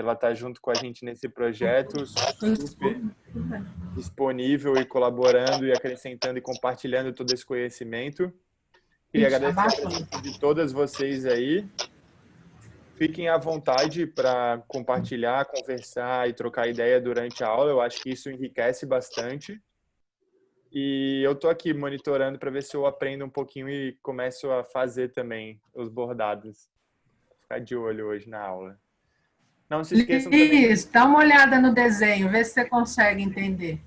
ela está junto com a gente nesse projeto, super disponível e colaborando e acrescentando e compartilhando todo esse conhecimento. Queria agradecer a presença de todas vocês aí. Fiquem à vontade para compartilhar, conversar e trocar ideia durante a aula. Eu acho que isso enriquece bastante. E eu estou aqui monitorando para ver se eu aprendo um pouquinho e começo a fazer também os bordados. Vou ficar de olho hoje na aula. Não se esqueçam também... Isso, dá uma olhada no desenho, vê se você consegue entender.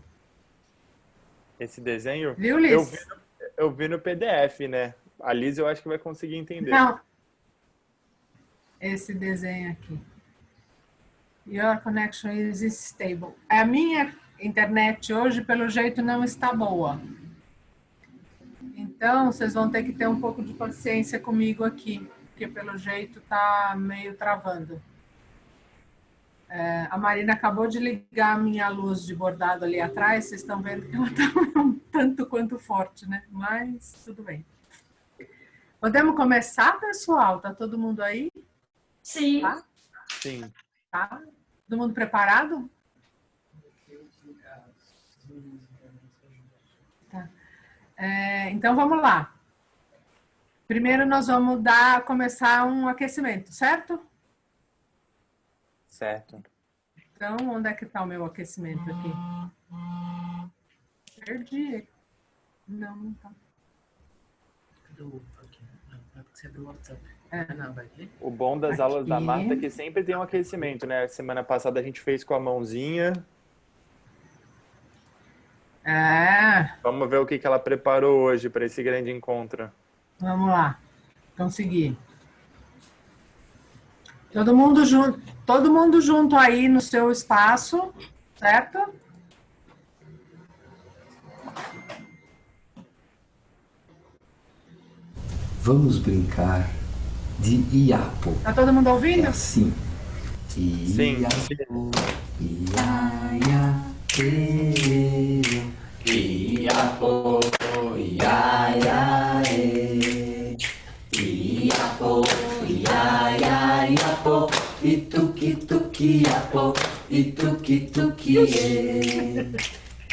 Esse desenho? Viu, Liz? Eu vi no PDF, né? A Liz eu acho que vai conseguir entender. Não. Esse desenho aqui. Your connection is stable. A minha internet hoje, pelo jeito, não está boa. Então, vocês vão ter que ter um pouco de paciência comigo aqui, porque pelo jeito está meio travando. A Marina acabou de ligar a minha luz de bordado ali atrás, vocês estão vendo que ela está um tanto quanto forte, né? Mas tudo bem. Podemos começar, pessoal? Tá todo mundo aí? Sim. Tá? Sim. Tá? Todo mundo preparado? Tá. Então vamos lá. Primeiro nós vamos começar um aquecimento, certo? Certo. Então, onde é que está o meu aquecimento aqui? Perdi. Não está. O bom das aulas da Marta é que sempre tem um aquecimento, né? Semana passada a gente fez com a mãozinha. Vamos ver o que ela preparou hoje para esse grande encontro. Vamos lá. Consegui. Todo mundo junto aí no seu espaço, certo? Vamos brincar de Iapo. Tá todo mundo ouvindo? É assim. Iapo, iaia, Iapo, iaia, Iapo, iaia, Iapo, ituki, tuki, Iapo, ituki, tuki,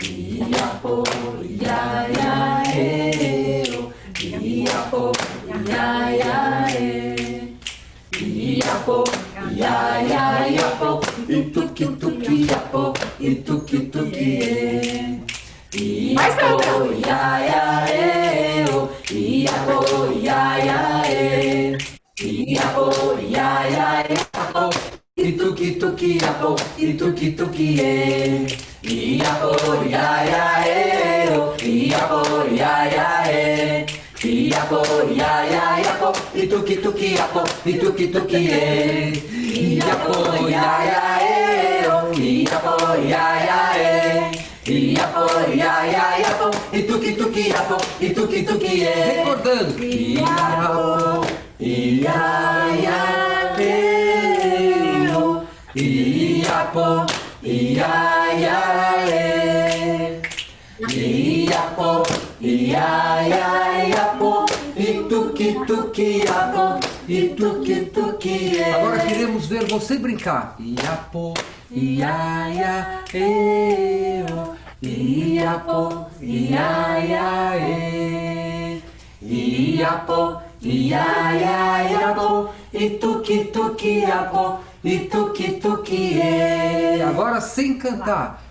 Iapo, iaia, Iapo, iaia, Iapo, iaia, Iapo, ituki, tuki, Iapo, ituki, tuki, Iapo, iaia, Iapo, iaia, Iapo, iaia, Iapo, ituki, tuki, Iapo, ituki, tuki, Iapo, iaia, Iapo, iaia, Iapo, iaia, Iapo, ituki, tuki, Iapo, ituki, tuki, Iapo, iaia, Iapo, iaia, Iapo, iaia, Iapo, ituki, tuki, Iapo, ituki, tuki, recordando. Iapo, iaia, Iapo, iaia, Iapo, iaia, Iapo, ituki, tuki, Iapo, ituki, tuki. Agora queremos ver você brincar. Iapo, iaia, Iapo, iaia, Iapo, iaia, Iapo, ituki, tuki, Iapo, ituki, tuki. Agora sem cantar.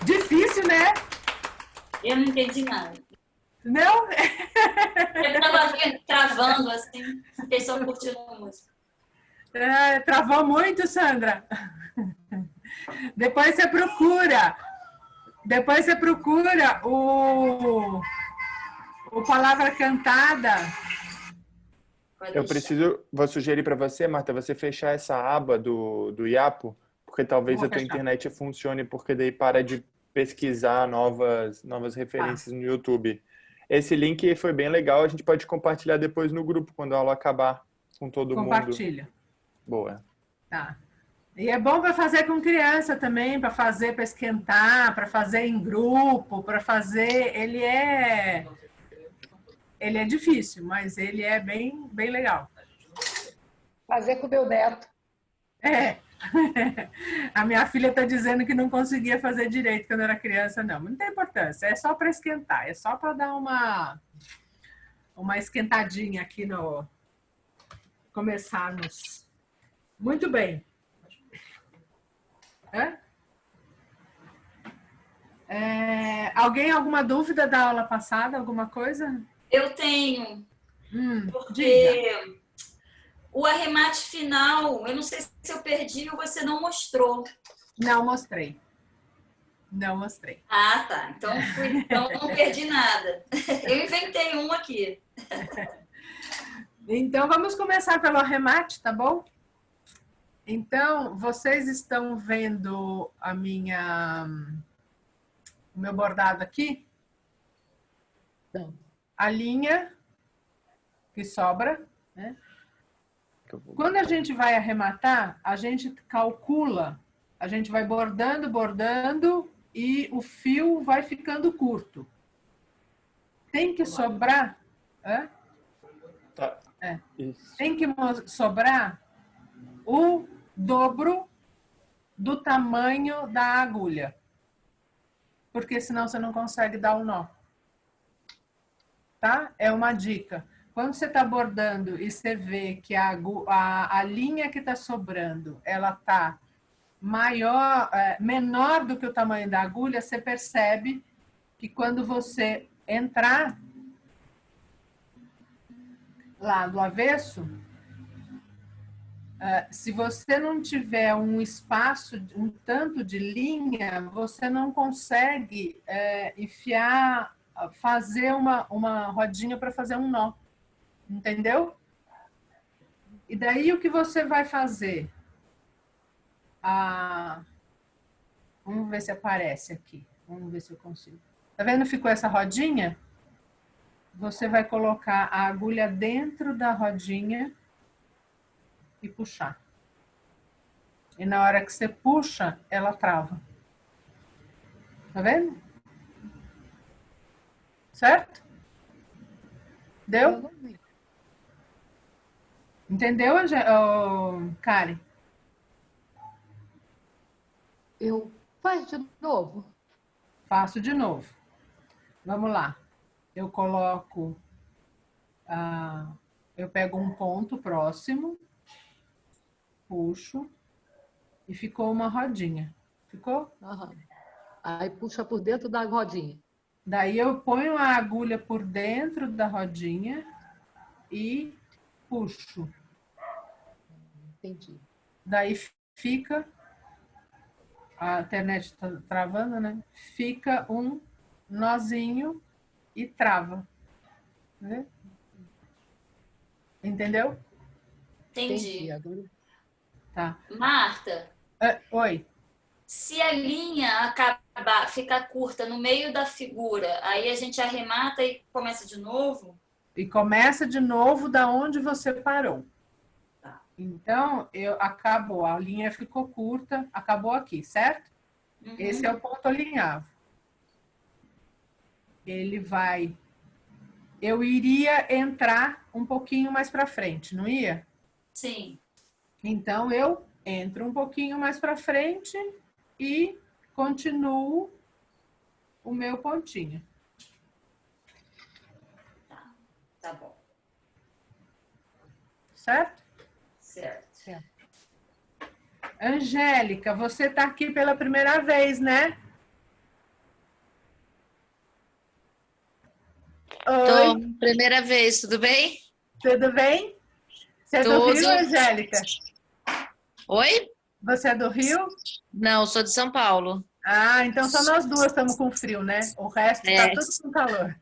Difícil, né? Eu não entendi nada. Não? Eu estava travando assim, a pessoa curtindo a música. Travou muito, Sandra. Depois você procura o Palavra Cantada. Vou sugerir para você, Marta, você fechar essa aba do Iapo, porque talvez a tua internet funcione, porque daí para de pesquisar novas referências no YouTube. Esse link foi bem legal, a gente pode compartilhar depois no grupo, quando a aula acabar. Com todo mundo. Compartilha. Boa. Tá. E é bom para fazer com criança também, para fazer, para esquentar, para fazer em grupo, para fazer. Ele é difícil, mas ele é bem, bem legal. Fazer com o meu neto. É. A minha filha está dizendo que não conseguia fazer direito quando era criança, não. Mas não tem importância, é só para esquentar, é só para dar uma esquentadinha aqui no. Começarmos. Muito bem. Alguém, alguma dúvida da aula passada? Alguma coisa? Eu tenho, Diga. porque o arremate final, eu não sei se eu perdi ou você não mostrou. Não mostrei. Não mostrei. Ah, tá. Então não perdi nada. Eu inventei um aqui. Então, vamos começar pelo arremate, tá bom? Então, vocês estão vendo o meu bordado aqui? Não. A linha que sobra, né? Quando a gente vai arrematar, a gente calcula, a gente vai bordando, bordando e o fio vai ficando curto. Tem que sobrar... Tá. Tem que sobrar o dobro do tamanho da agulha. Porque senão você não consegue dar o nó. Tá? É uma dica. Quando você está bordando e você vê que a linha que está sobrando, ela está menor do que o tamanho da agulha, você percebe que quando você entrar lá do avesso, se você não tiver um espaço, um tanto de linha, você não consegue enfiar, fazer uma rodinha para fazer um nó. Entendeu? E daí o que você vai fazer? Vamos ver se aparece aqui. Vamos ver se eu consigo. Tá vendo? Ficou essa rodinha? Você vai colocar a agulha dentro da rodinha e puxar. E na hora que você puxa, ela trava. Tá vendo? Certo? Deu? Entendeu, Karen? Faz de novo. Faço de novo. Vamos lá. Eu coloco... eu pego um ponto próximo, puxo e ficou uma rodinha. Ficou? Uhum. Aí puxa por dentro da rodinha. Daí eu ponho a agulha por dentro da rodinha e puxo. Entendi. Daí fica... A internet está travando, né? Fica um nozinho e trava. Né? Entendeu? Entendi. Tá. Marta, Oi. se a linha ficar curta no meio da figura, aí a gente arremata e começa de novo? E começa de novo da onde você parou. Tá. Então, acabou, a linha ficou curta, acabou aqui, certo? Uhum. Esse é o ponto alinhavo. Ele vai... Eu iria entrar um pouquinho mais para frente, não ia? Sim. Então, eu entro um pouquinho mais para frente e continuo o meu pontinho. Tá bom. Certo? Certo. Angélica, você está aqui pela primeira vez, né? Tô, Oi, primeira vez, tudo bem? tudo bem? Você é do Tudo. Rio, Angélica? Oi? Você é do Rio? Não, sou de São Paulo. Ah, então só nós duas estamos com frio, né? O resto está tudo com calor.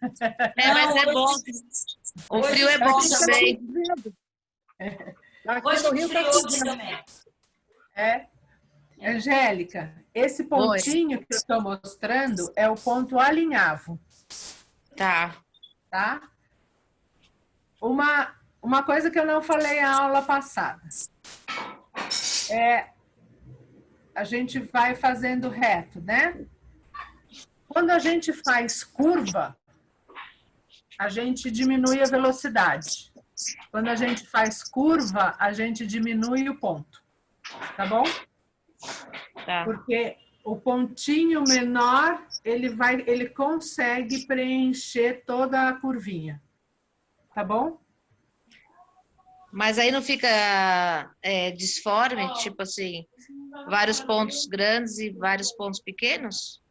Mas é bom. O frio é bom também. Hoje no tem Rio frio tá hoje chovendo. também. Angélica, esse pontinho que eu estou mostrando é o ponto alinhavo, Tá. tá? Uma coisa que eu não falei na aula passada é a gente vai fazendo reto, né? Quando a gente faz curva, a gente diminui a velocidade. Quando a gente faz curva, a gente diminui o ponto. Tá bom? Tá. Porque o pontinho menor, ele consegue preencher toda a curvinha. Tá bom? Mas aí não fica disforme, tipo assim, vários pontos grandes e vários pontos pequenos?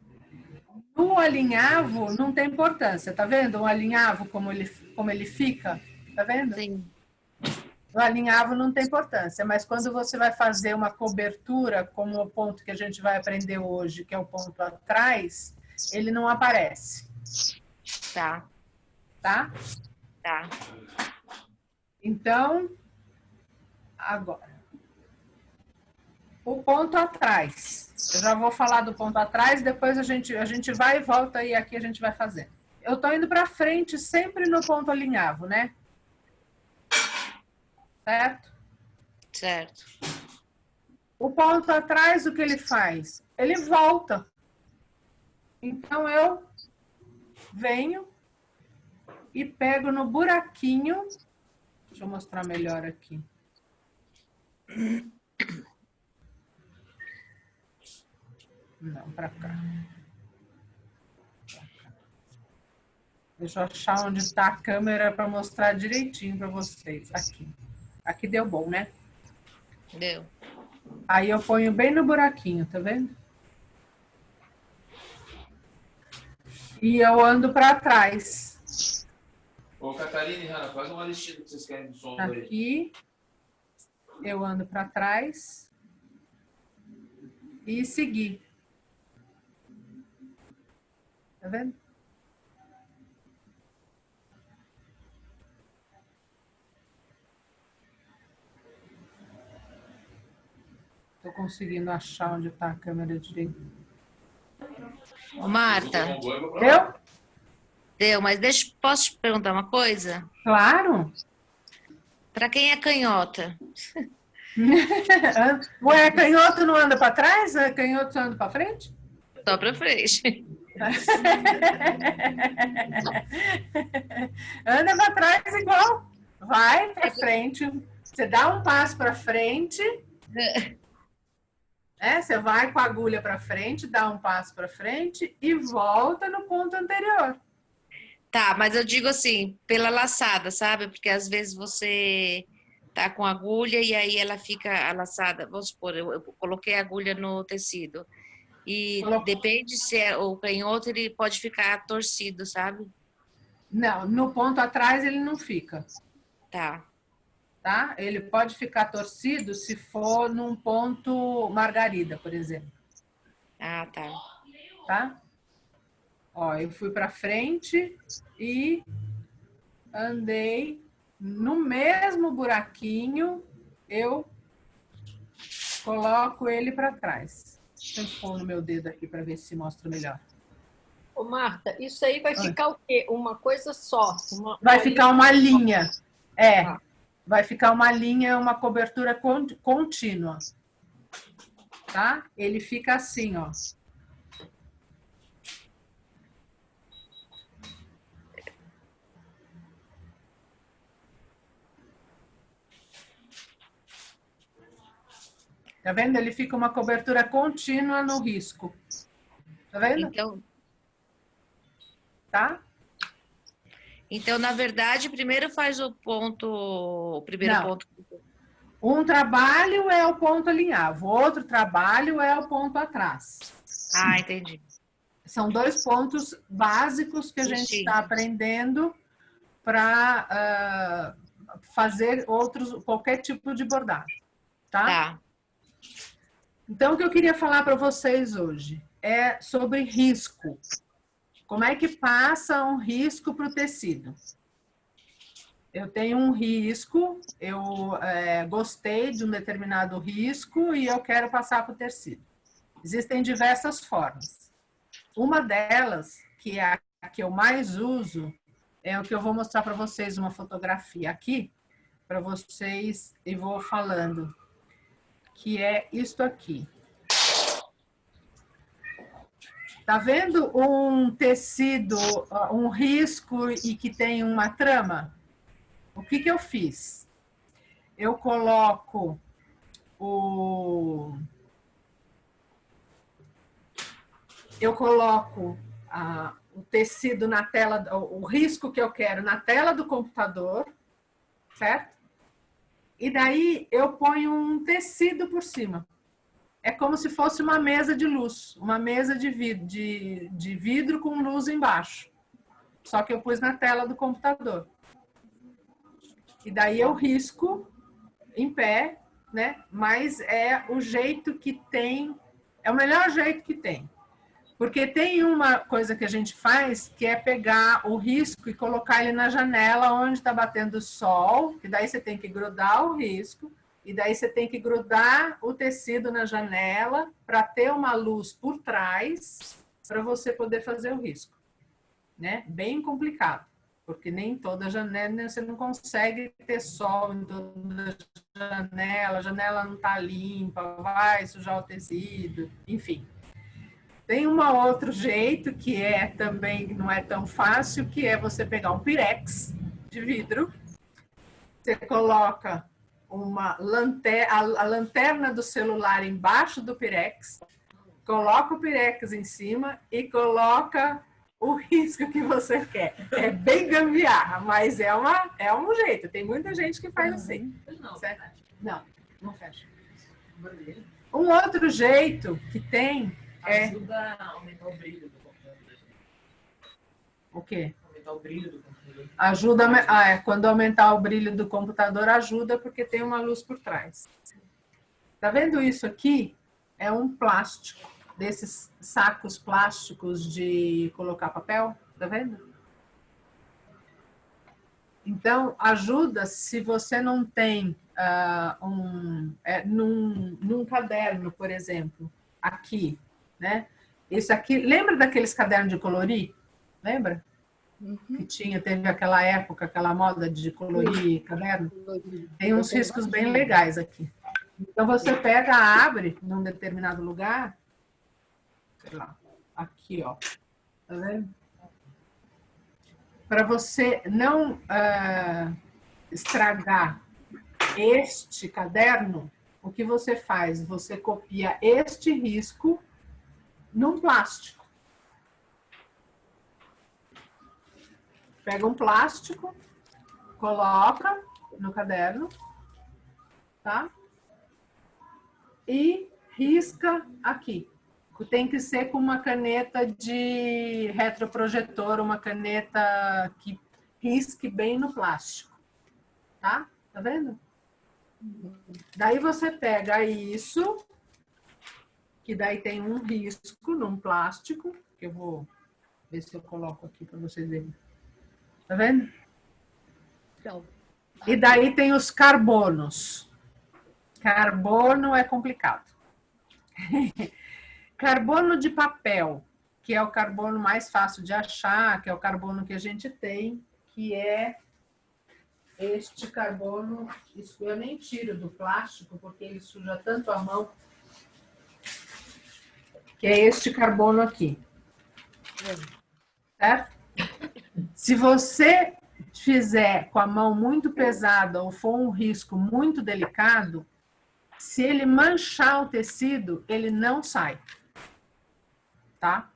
No alinhavo não tem importância, tá vendo? O alinhavo como ele fica, tá vendo? Sim. O alinhavo não tem importância, mas quando você vai fazer uma cobertura, como o ponto que a gente vai aprender hoje, que é o ponto atrás, ele não aparece, Tá, tá? tá. Então, agora, o ponto atrás. Eu já vou falar do ponto atrás, depois a gente vai e volta e aqui a gente vai fazendo. Eu tô indo para frente sempre no ponto alinhavo, né? Certo? Certo. O ponto atrás, o que ele faz? Ele volta. Então, eu venho e pego no buraquinho. Deixa eu mostrar melhor aqui. Não, para cá. Deixa eu achar onde está a câmera para mostrar direitinho para vocês. Aqui. Aqui deu bom, né? Deu. Aí eu ponho bem no buraquinho, tá vendo? E eu ando para trás. Ô, Catarina e Hanna, faz uma listinha que vocês querem do som aí. Aqui. Eu ando para trás. E seguir. Tá vendo? Tô conseguindo achar onde está a câmera direito. Ô, Marta, Eu? deu, mas posso te perguntar uma coisa? Claro. Para quem é canhota? Ué, canhoto não anda para trás? Canhoto só anda para frente? Só para frente. Anda para trás igual. Vai para frente. Você dá um passo para frente. Você vai com a agulha para frente, dá um passo para frente e volta no ponto anterior. Tá, mas eu digo assim, pela laçada, sabe? Porque às vezes você tá com agulha e aí ela fica laçada. Vamos supor, eu coloquei a agulha no tecido. E depende se é o canhoto, ele pode ficar torcido, sabe? Não, no ponto atrás ele não fica. Tá. Tá? Ele pode ficar torcido se for num ponto margarida, por exemplo. Ah, tá. Tá? Ó, eu fui para frente e andei no mesmo buraquinho, eu coloco ele para trás. Deixa eu pôr no meu dedo aqui para ver se mostra melhor. Ô, Marta, isso aí vai ficar o quê? Uma coisa só? Vai ficar uma linha. Vai ficar uma linha, uma cobertura contínua. Tá? Ele fica assim, ó. Tá vendo? Ele fica uma cobertura contínua no risco. Tá vendo? Então, na verdade, primeiro faz o primeiro ponto. Um trabalho é o ponto alinhavo, outro trabalho é o ponto atrás. Ah, entendi. São dois pontos básicos que a gente está aprendendo para fazer qualquer tipo de bordado. Tá? Então, o que eu queria falar para vocês hoje é sobre risco. Como é que passa um risco para o tecido? Eu tenho um risco, eu gostei de um determinado risco e eu quero passar para o tecido. Existem diversas formas. Uma delas, que é a que eu mais uso, é o que eu vou mostrar para vocês uma fotografia aqui, para vocês e vou falando, que é isto aqui. Tá vendo um tecido, um risco e que tem uma trama? O que que eu fiz? Eu coloco o tecido na tela, o risco que eu quero na tela do computador, certo? E daí eu ponho um tecido por cima. É como se fosse uma mesa de luz, uma mesa de vidro com luz embaixo. Só que eu pus na tela do computador. E daí eu risco em pé, né? Mas é o jeito que tem, é o melhor jeito que tem. Porque tem uma coisa que a gente faz, que é pegar o risco e colocar ele na janela onde está batendo o sol, que daí você tem que grudar o risco, e daí você tem que grudar o tecido na janela para ter uma luz por trás para você poder fazer o risco. Né? Bem complicado, porque nem toda janela, você não consegue ter sol em toda a janela não está limpa, vai sujar o tecido, enfim. Tem um outro jeito que é também, não é tão fácil, que é você pegar um pirex de vidro, você coloca a lanterna do celular embaixo do pirex, coloca o pirex em cima e coloca o risco que você quer. É bem gambiarra, mas é um jeito. Tem muita gente que faz assim. Certo? Não fecha. Um outro jeito que tem ajuda a aumentar o brilho do computador. O quê? Aumentar o brilho do computador. Ajuda, quando aumentar o brilho do computador, ajuda porque tem uma luz por trás. Tá vendo isso aqui? É um plástico, desses sacos plásticos de colocar papel, tá vendo? Então, ajuda se você não tem num caderno, por exemplo, aqui, né? Isso aqui, lembra daqueles cadernos de colorir? Lembra? Que teve aquela época, aquela moda de colorir caderno? Tem uns riscos bem legais aqui. Então, você pega, abre num determinado lugar, sei lá, aqui, ó, tá vendo? Para você não estragar este caderno, o que você faz? Você copia este risco num plástico. Pega um plástico, coloca no caderno, tá? E risca aqui. Tem que ser com uma caneta de retroprojetor, uma caneta que risque bem no plástico, tá? Tá vendo? Daí você pega isso, que daí tem um risco num plástico, que eu vou ver se eu coloco aqui para vocês verem. Tá vendo? E daí tem os carbonos. Carbono é complicado. Carbono de papel, que é o carbono mais fácil de achar, que é o carbono que a gente tem, que é este carbono. Isso eu nem tiro do plástico, porque ele suja tanto a mão, que é este carbono aqui. Certo? Se você fizer com a mão muito pesada ou for um risco muito delicado, se ele manchar o tecido, ele não sai. Tá?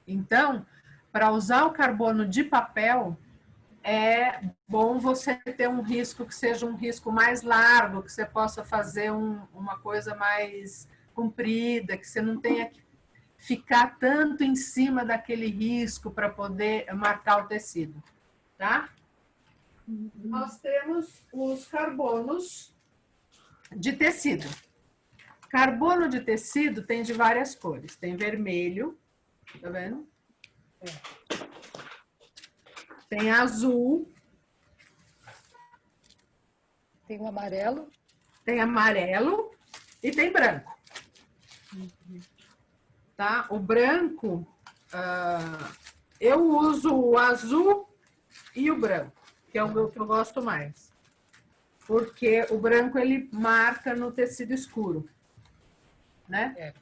Então, para usar o carbono de papel, é bom você ter um risco que seja um risco mais largo, que você possa fazer uma coisa mais comprida, que você não tenha que ficar tanto em cima daquele risco para poder marcar o tecido. Tá? Nós temos os carbonos de tecido. Carbono de tecido tem de várias cores. Tem vermelho, tá vendo? Tem azul. Tem o amarelo. Tem amarelo e tem branco. Tá? O branco, eu uso o azul e o branco, que é o meu que eu gosto mais. porque o branco ele marca no tecido escuro, né? É.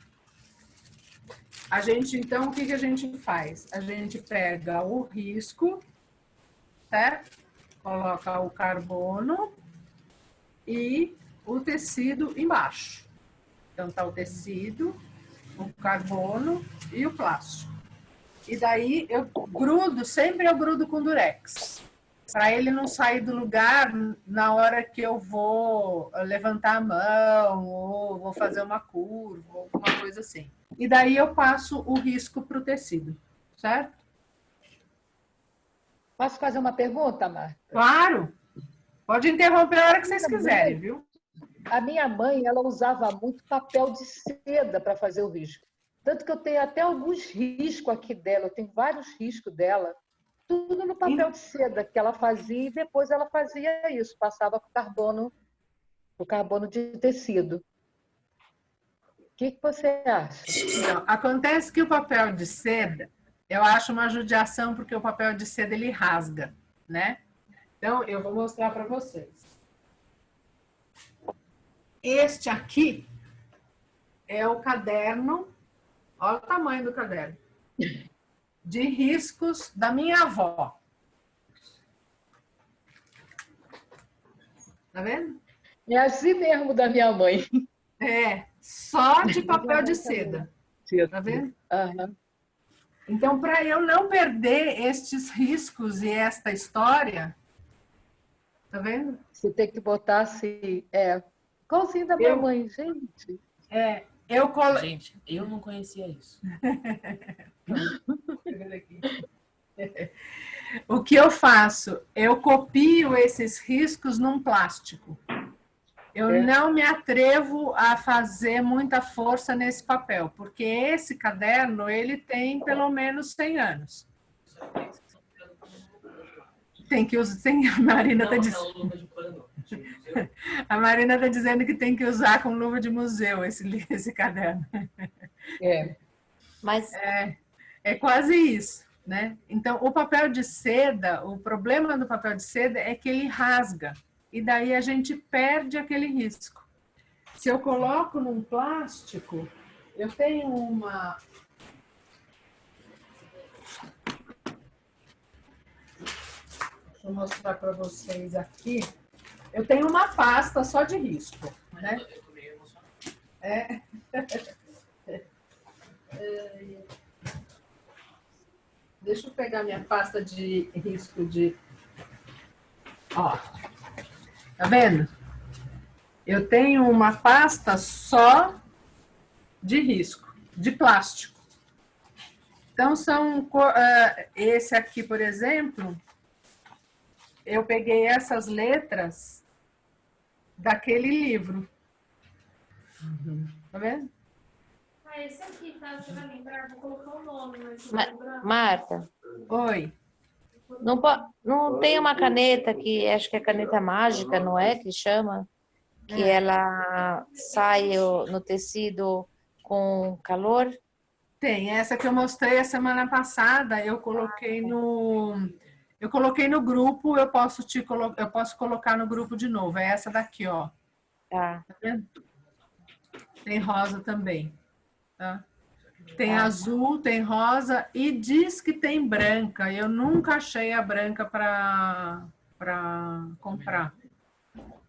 A gente, então, o que que a gente faz? A gente pega o risco, certo? Coloca o carbono e o tecido embaixo. Então, tá o tecido, o carbono e o plástico. E daí eu grudo, sempre eu grudo com durex, para ele não sair do lugar na hora que eu vou levantar a mão ou vou fazer uma curva, alguma coisa assim. E daí eu passo o risco para o tecido, certo? Posso fazer uma pergunta, Marta? Claro! Pode interromper a hora que vocês quiserem, viu? A minha mãe, ela usava muito papel de seda para fazer o risco. Tanto que eu tenho até alguns riscos aqui dela, eu tenho vários riscos dela, tudo no papel de seda que ela fazia e depois ela fazia isso, passava para o carbono de tecido. O que você acha? Então, acontece que o papel de seda, eu acho uma judiação porque o papel de seda ele rasga, né? Então, eu vou mostrar para vocês. Este aqui é o caderno, olha o tamanho do caderno, de riscos da minha avó. Tá vendo? É assim mesmo da minha mãe. É, só de papel de seda. Tá vendo? Aham. Então, para eu não perder estes riscos e esta história, tá vendo? Você tem que botar assim, igualzinho da minha mãe, gente. Gente, eu não conhecia isso. O que eu faço? Eu copio esses riscos num plástico. Eu não me atrevo a fazer muita força nesse papel, porque esse caderno, ele tem pelo menos 100 anos. Tem que usar, a Marina está dizendo. A Marina está dizendo que tem que usar com luva de museu esse caderno. Mas É quase isso, né? Então, o papel de seda, o problema do papel de seda é que ele rasga. E daí a gente perde aquele risco. Se eu coloco num plástico, eu tenho uma... Deixa eu mostrar para vocês aqui. Eu tenho uma pasta só de risco, né? Deixa eu pegar minha pasta de risco de... Ó, tá vendo? Eu tenho uma pasta só de risco, de plástico. Então, esse aqui, por exemplo, eu peguei essas letras daquele livro. Tá vendo? Esse aqui, tá? Você vai lembrar? Vou colocar o nome, mas não vou lembrar. Marta, Oi. não tem uma caneta que acho que é caneta mágica, não é? Que chama? Que ela sai no tecido com calor? Tem, essa que eu mostrei a semana passada, eu coloquei no grupo, eu posso colocar no grupo de novo. É essa daqui, ó. Tá. Tá vendo? Tem rosa também, tá? Tem azul, tem rosa e diz que tem branca. Eu nunca achei a branca para comprar.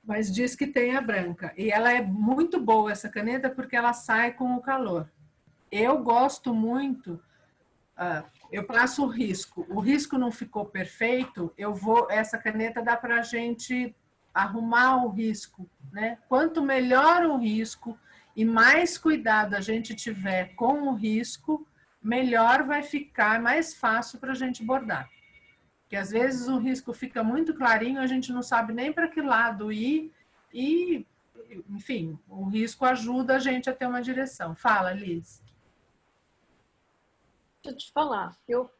Mas diz que tem a branca. E ela é muito boa, essa caneta, porque ela sai com o calor. Eu gosto muito, eu passo o risco não ficou perfeito, essa caneta dá para a gente arrumar o risco, né? Quanto melhor o risco e mais cuidado a gente tiver com o risco, melhor vai ficar, mais fácil para a gente bordar. Porque às vezes o risco fica muito clarinho, a gente não sabe nem para que lado ir e, enfim, o risco ajuda a gente a ter uma direção. Fala, Liz. Deixa eu te falar, eu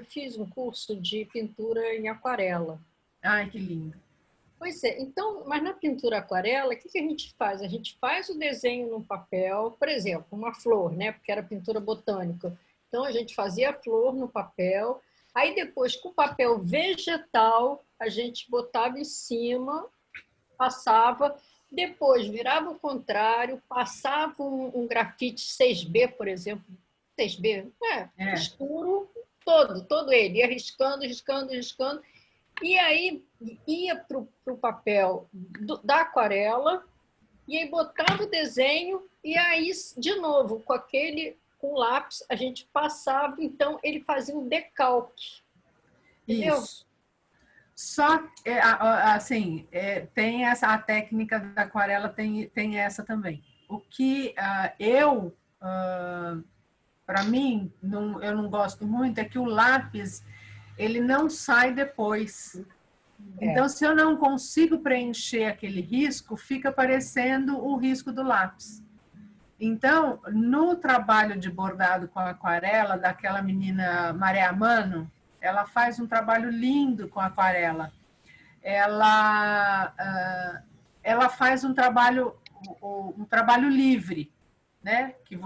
fiz um curso de pintura em aquarela. Ai, que lindo. Pois é, então, mas na pintura aquarela, o que a gente faz? A gente faz o desenho no papel, por exemplo, uma flor, né? Porque era pintura botânica. Então, a gente fazia a flor no papel, aí depois, com papel vegetal, a gente botava em cima passava, depois virava o contrário, passava um grafite 6B, por exemplo, 6B, escuro, todo ele, ia riscando, riscando, riscando, e aí ia para o papel da aquarela, e aí botava o desenho, e aí, de novo, com lápis, a gente passava, então ele fazia um decalque. Entendeu? Isso. Só, assim, tem a técnica da aquarela, tem essa também. O que para mim, eu não gosto muito, é que o lápis, ele não sai depois. Então, se eu não consigo preencher aquele risco, fica parecendo o risco do lápis. Então, no trabalho de bordado com aquarela, daquela menina Maria Mano, ela faz um trabalho lindo com aquarela. Ela faz um trabalho livre, né? Que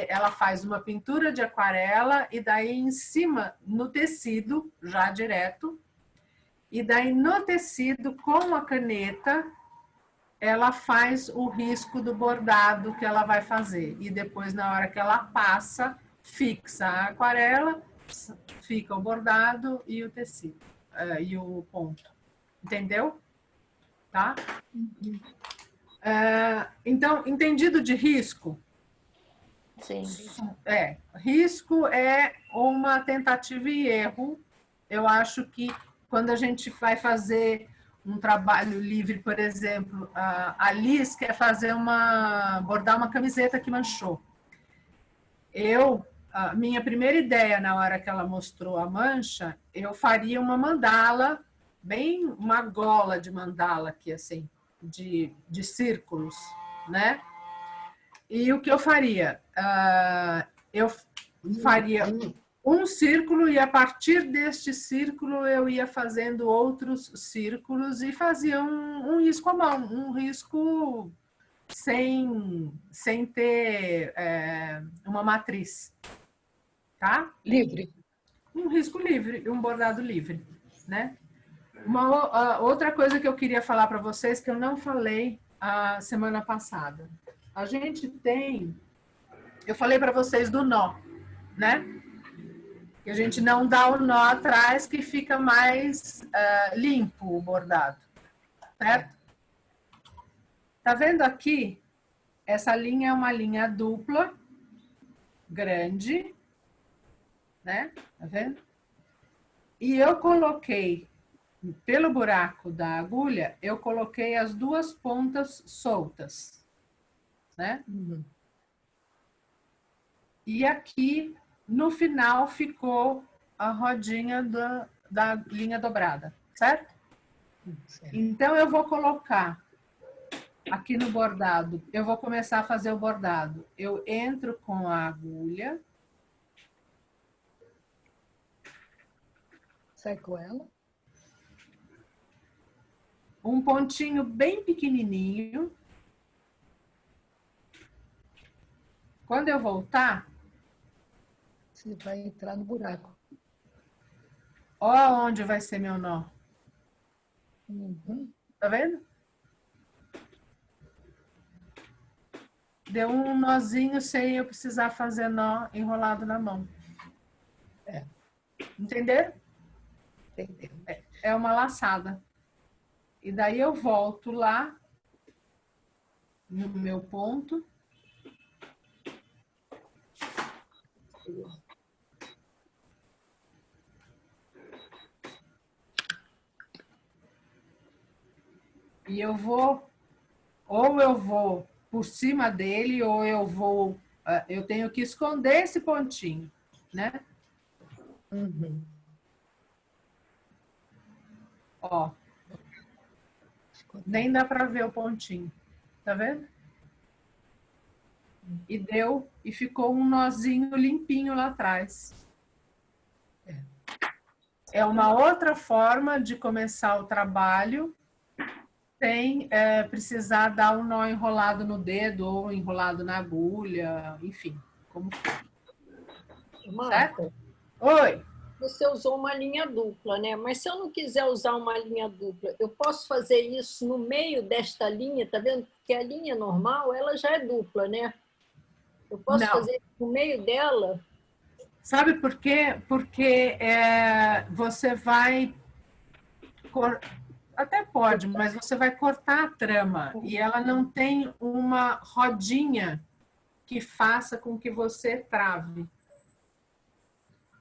ela faz uma pintura de aquarela e daí em cima, no tecido, já direto, e daí no tecido, com a caneta, ela faz o risco do bordado que ela vai fazer. E depois, na hora que ela passa, fixa a aquarela, fica o bordado e o tecido, e o ponto. Entendeu? Tá? Então, entendido de risco? Sim. Risco é uma tentativa e erro. Eu acho que quando a gente vai fazer um trabalho livre, por exemplo, a Liz quer bordar uma camiseta que manchou. A minha primeira ideia na hora que ela mostrou a mancha, eu faria uma mandala, bem uma gola de mandala aqui, assim, de círculos, né? E o que eu faria? Eu faria um círculo e a partir deste círculo eu ia fazendo outros círculos e fazia um risco à mão, um risco sem ter uma matriz, tá? Livre. Um risco livre, um bordado livre, né? Outra coisa que eu queria falar para vocês que eu não falei a semana passada. A gente eu falei para vocês do nó, né? Que a gente não dá o nó atrás, que fica mais limpo o bordado, certo? Tá vendo aqui? Essa linha é uma linha dupla, grande, né? Tá vendo? E eu coloquei, pelo buraco da agulha, eu coloquei as duas pontas soltas, né? E aqui, no final, ficou a rodinha da linha dobrada, certo? Então, eu vou colocar aqui no bordado, eu vou começar a fazer o bordado. Eu entro com a agulha. Sai com ela. Um pontinho bem pequenininho. Quando eu voltar, você vai entrar no buraco. Ó onde vai ser meu nó. Tá vendo? Deu um nozinho sem eu precisar fazer nó enrolado na mão. Entenderam? Entendeu. É uma laçada. E daí eu volto lá no meu ponto. E eu vou por cima dele, ou eu tenho que esconder esse pontinho, né? Ó, nem dá para ver o pontinho, tá vendo? E ficou um nozinho limpinho lá atrás. É uma outra forma de começar o trabalho sem precisar dar um nó enrolado no dedo ou enrolado na agulha, enfim, como for. Marta, Oi! você usou uma linha dupla, né? Mas se eu não quiser usar uma linha dupla, eu posso fazer isso no meio desta linha, tá vendo? Porque a linha normal, ela já é dupla, né? Eu posso Não. fazer no meio dela? Sabe por quê? Porque você vai... Até pode, mas você vai cortar a trama e ela não tem uma rodinha que faça com que você trave.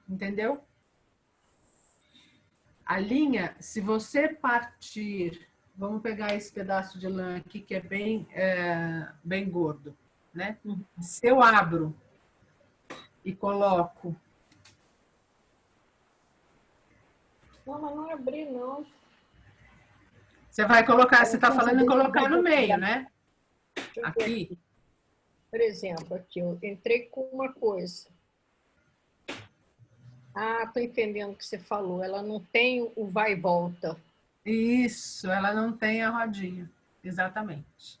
Entendeu? A linha, se você partir... Vamos pegar esse pedaço de lã aqui que é bem gordo, né? Se eu abro e coloco... Não, mas não abri, não. Você vai colocar, você está falando em colocar no meio, né? Deixa eu ver Aqui. Por exemplo, aqui eu entrei com uma coisa. Ah, estou entendendo o que você falou. Ela não tem o vai e volta. Isso, ela não tem a rodinha. Exatamente.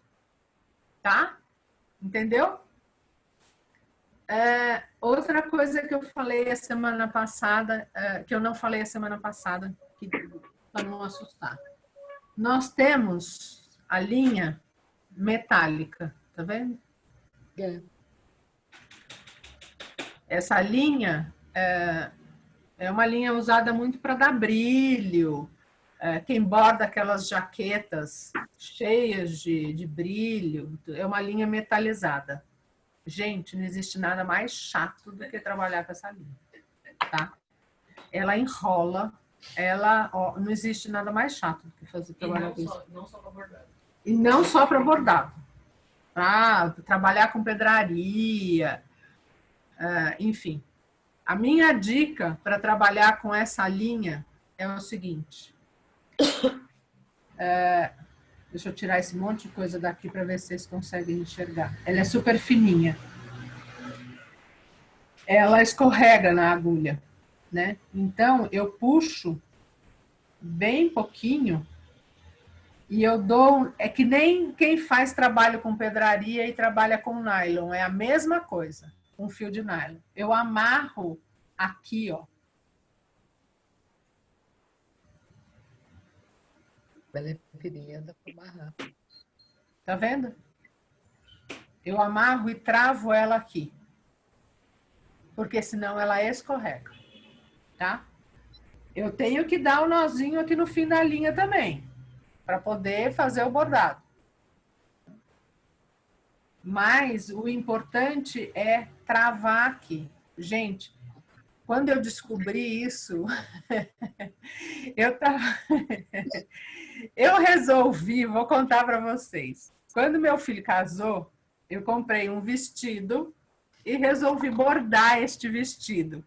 Tá? Entendeu? Outra coisa que eu falei a semana passada, que eu não falei a semana passada, para não assustar. Nós temos a linha metálica, tá vendo? Essa linha é uma linha usada muito para dar brilho. Quem borda aquelas jaquetas cheias de brilho, é uma linha metalizada. Gente, não existe nada mais chato do que trabalhar com essa linha, tá? Ela enrola, não existe nada mais chato do que fazer trabalhar com isso. Não só para bordado. E não só para bordado. Para trabalhar com pedraria, enfim. A minha dica para trabalhar com essa linha é o seguinte. Deixa eu tirar esse monte de coisa daqui para ver se vocês conseguem enxergar. Ela é super fininha. Ela escorrega na agulha, né? Então, eu puxo bem pouquinho e eu dou... É que nem quem faz trabalho com pedraria e trabalha com nylon. É a mesma coisa, com fio de nylon. Eu amarro aqui, ó. Ela é fininha, dá para amarrar. Tá vendo? Eu amarro e travo ela aqui. Porque senão ela escorrega. Tá? Eu tenho que dar o nozinho aqui no fim da linha também. Para poder fazer o bordado. Mas o importante é travar aqui. Gente, quando eu descobri isso, eu resolvi, vou contar para vocês. Quando meu filho casou, eu comprei um vestido e resolvi bordar este vestido.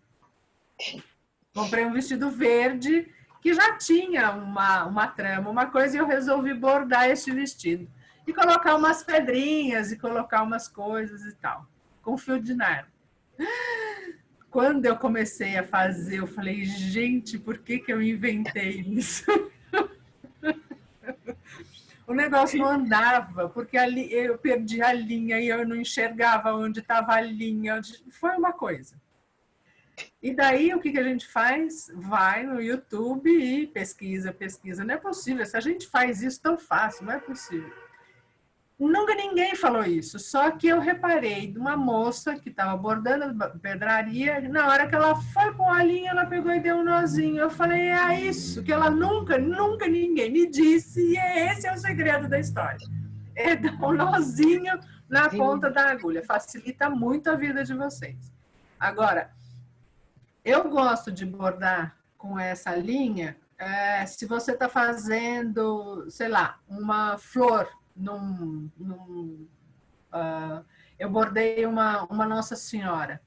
Comprei um vestido verde que já tinha uma trama, uma coisa, e eu resolvi bordar este vestido. E colocar umas pedrinhas e colocar umas coisas e tal, com fio de nylon. Quando eu comecei a fazer, eu falei, gente, por que eu inventei isso? O negócio não andava, porque ali eu perdi a linha e eu não enxergava onde estava a linha. Foi uma coisa. E daí, o que a gente faz? Vai no YouTube e pesquisa. Não é possível, se a gente faz isso tão fácil, não é possível. Nunca ninguém falou isso, só que eu reparei de uma moça que estava bordando pedraria, na hora que ela foi com a linha, ela pegou e deu um nozinho. Eu falei, é isso, que ela nunca ninguém me disse, e esse é o segredo da história. É dar um nozinho na ponta da agulha, facilita muito a vida de vocês. Agora, eu gosto de bordar com essa linha, se você está fazendo, sei lá, uma flor, eu bordei uma Nossa Senhora.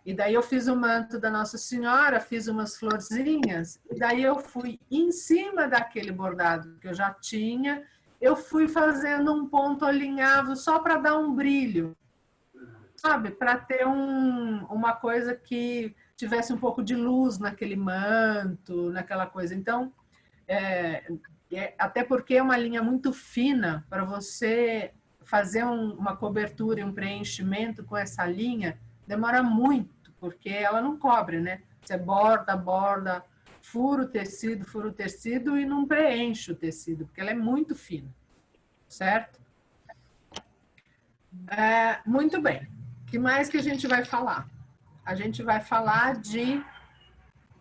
E daí eu fiz o manto da Nossa Senhora, fiz umas florzinhas, e daí eu fui em cima daquele bordado que eu já tinha, eu fui fazendo um ponto alinhavo só para dar um brilho, sabe? Para ter uma coisa que tivesse um pouco de luz naquele manto, naquela coisa. Então, até porque é uma linha muito fina, para você fazer uma cobertura e um preenchimento com essa linha, demora muito, porque ela não cobre, né? Você borda, borda, fura o tecido e não preenche o tecido, porque ela é muito fina, certo? Muito bem. O que mais que a gente vai falar? A gente vai falar de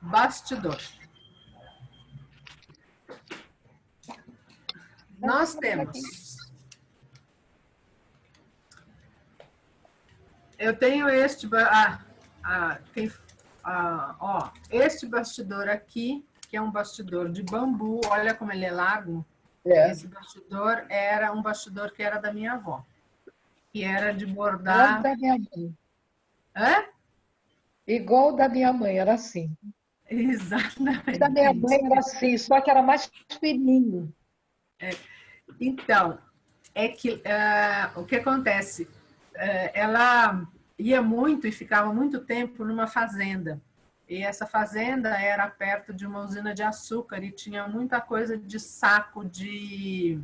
bastidor. Nós temos... Eu tenho este... este bastidor aqui, que é um bastidor de bambu. Olha como ele é largo. Esse bastidor era um bastidor que era da minha avó. Que era de bordar... Igual da minha mãe. Hã? Igual da minha mãe, era assim. Exatamente. Da minha mãe era assim, só que era mais fininho. Então, o que acontece? Ela ia muito e ficava muito tempo numa fazenda. E essa fazenda era perto de uma usina de açúcar e tinha muita coisa de saco de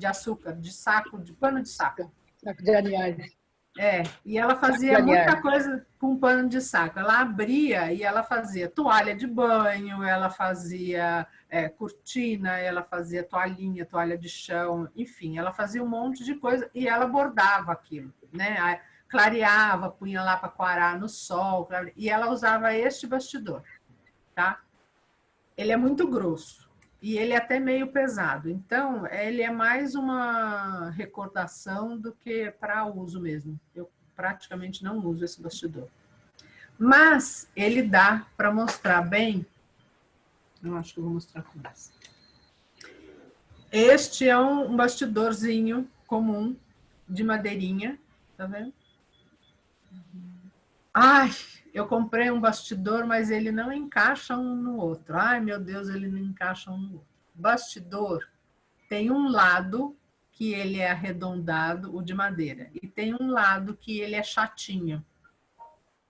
açúcar, de saco, de pano de saco. Saco de aliás. E ela fazia muita coisa com pano de saco. Ela abria e ela fazia toalha de banho, ela fazia cortina, ela fazia toalhinha, toalha de chão, enfim, ela fazia um monte de coisa e ela bordava aquilo, né? Clareava, punha lá para coarar no sol, e ela usava este bastidor, tá? Ele é muito grosso e ele é até meio pesado, então ele é mais uma recordação do que para uso mesmo. Eu praticamente não uso esse bastidor, mas ele dá para mostrar bem. Eu acho que eu vou mostrar com essa. Este é um bastidorzinho comum de madeirinha, tá vendo? Ai, eu comprei um bastidor, mas ele não encaixa um no outro. Ai, meu Deus, ele não encaixa um no outro. Bastidor tem um lado que ele é arredondado, o de madeira, e tem um lado que ele é chatinho.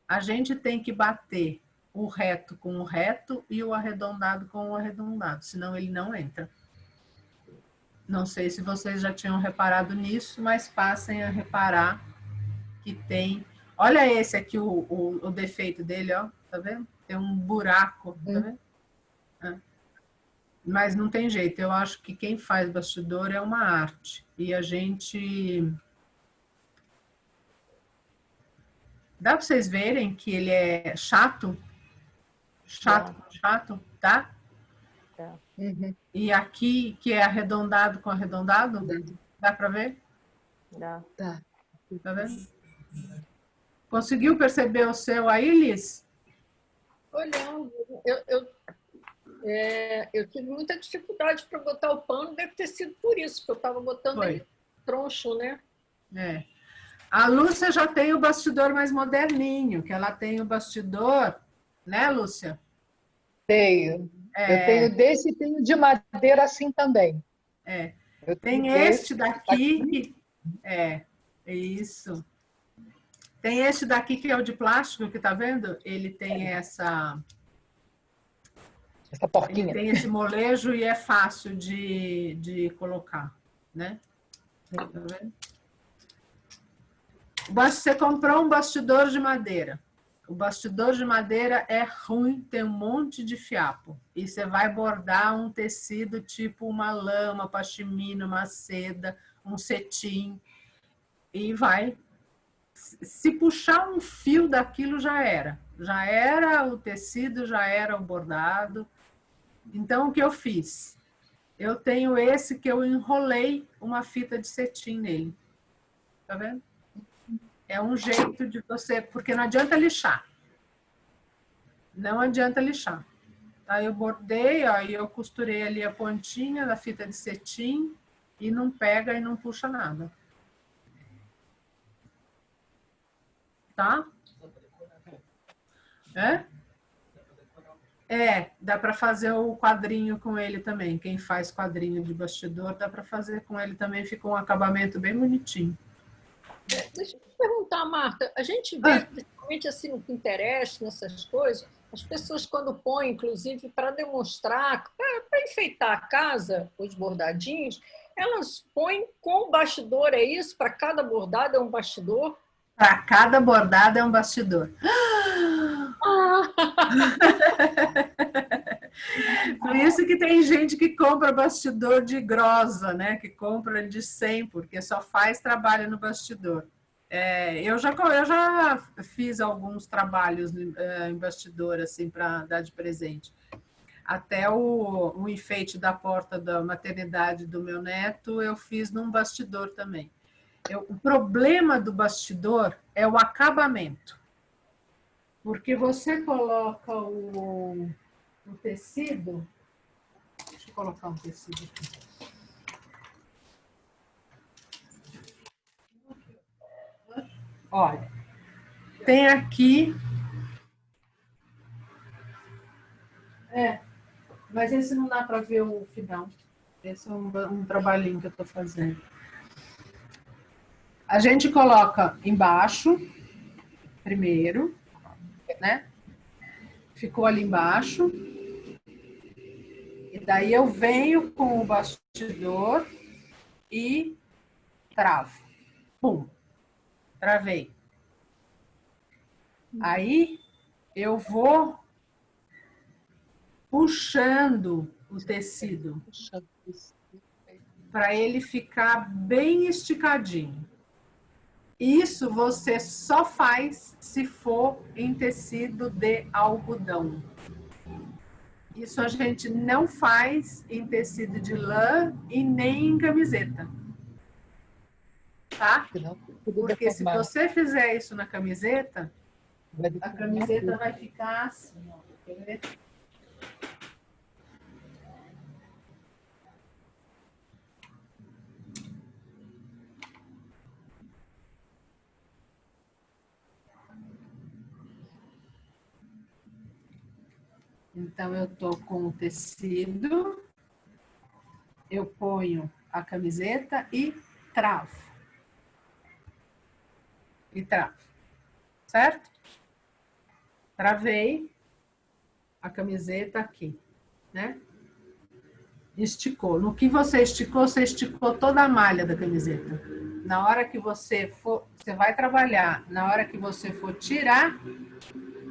A gente tem que bater o reto com o reto e o arredondado com o arredondado, senão ele não entra. Não sei se vocês já tinham reparado nisso, mas passem a reparar que tem... Olha esse aqui, o defeito dele, ó, tá vendo? Tem um buraco, tá vendo? Mas não tem jeito, eu acho que quem faz bastidor é uma arte. E a gente... Dá para vocês verem que ele é chato? Chato, tá? Uhum. E aqui, que é arredondado com arredondado, dá para ver? Dá. Tá. Tá vendo? Conseguiu perceber o seu aí, Liz? Olhando, eu tive muita dificuldade para botar o pano, deve ter sido por isso, que eu estava botando ele troncho, né? A Lúcia já tem o bastidor mais moderninho, que ela tem o bastidor, né, Lúcia? Tenho. Eu tenho desse e tenho de madeira assim também. Tem este daqui, isso. Tem este daqui que é o de plástico, que tá vendo? Ele tem essa porquinha. Ele tem esse molejo e é fácil de colocar, né? Tá vendo? Você comprou um bastidor de madeira. O bastidor de madeira é ruim, tem um monte de fiapo. E você vai bordar um tecido tipo uma lã, uma pashmina, uma seda, um cetim. E vai... Se puxar um fio daquilo, já era. Já era o tecido, já era o bordado. Então, o que eu fiz? Eu tenho esse que eu enrolei uma fita de cetim nele. Tá vendo? É um jeito de você... Porque não adianta lixar. Não adianta lixar. Aí eu bordei, ó, e eu costurei ali a pontinha da fita de cetim e não pega e não puxa nada. Tá? Dá para fazer o quadrinho com ele também. Quem faz quadrinho de bastidor, dá para fazer com ele também. Fica um acabamento bem bonitinho. Deixa eu te perguntar, Marta. A gente vê, principalmente assim no Pinterest, nessas coisas, as pessoas quando põem, inclusive, para demonstrar, para enfeitar a casa, os bordadinhos, elas põem com o bastidor, é isso? Para cada bordado é um bastidor? Para cada bordado é um bastidor. Por isso que tem gente que compra bastidor de grosa, né? Que compra de 100, porque só faz trabalho no bastidor. Eu já fiz alguns trabalhos em bastidor, assim, para dar de presente. Até o enfeite da porta da maternidade do meu neto, eu fiz num bastidor também. O problema do bastidor é o acabamento. Porque você coloca o tecido... Deixa eu colocar um tecido aqui. Olha, tem aqui... Mas esse não dá para ver o final. Esse é um trabalhinho que eu estou fazendo. A gente coloca embaixo, primeiro, né? Ficou ali embaixo. E daí eu venho com o bastidor e travo. Pum! Travei. Aí eu vou puxando o tecido para ele ficar bem esticadinho. Isso você só faz se for em tecido de algodão. Isso a gente não faz em tecido de lã e nem em camiseta. Tá? Porque se você fizer isso na camiseta, a camiseta vai ficar assim, ó. Quer ver? Então, eu tô com o tecido, eu ponho a camiseta e travo. E travo. Certo? Travei a camiseta aqui, né? Esticou. No que você esticou toda a malha da camiseta. Na hora que você vai trabalhar, na hora que você for tirar,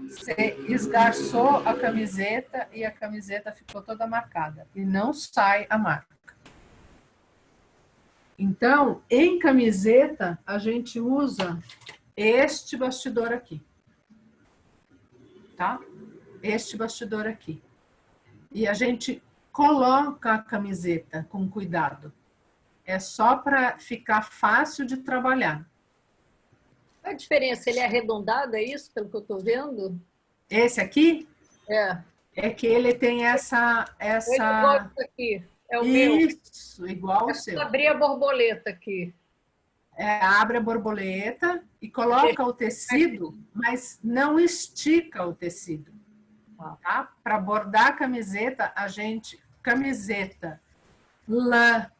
você esgarçou a camiseta e a camiseta ficou toda marcada. E não sai a marca. Então, em camiseta, a gente usa este bastidor aqui. Tá? Este bastidor aqui. E a gente coloca a camiseta com cuidado. É só para ficar fácil de trabalhar. Qual a diferença? Ele é arredondado, é isso, pelo que eu estou vendo? Esse aqui? É. É que ele tem essa... Ele igual isso aqui. É o isso, meu. Igual o seu. Abrir a borboleta aqui. Abre a borboleta e coloca o tecido, mas não estica o tecido. Tá? Para bordar a camiseta, camiseta, lã,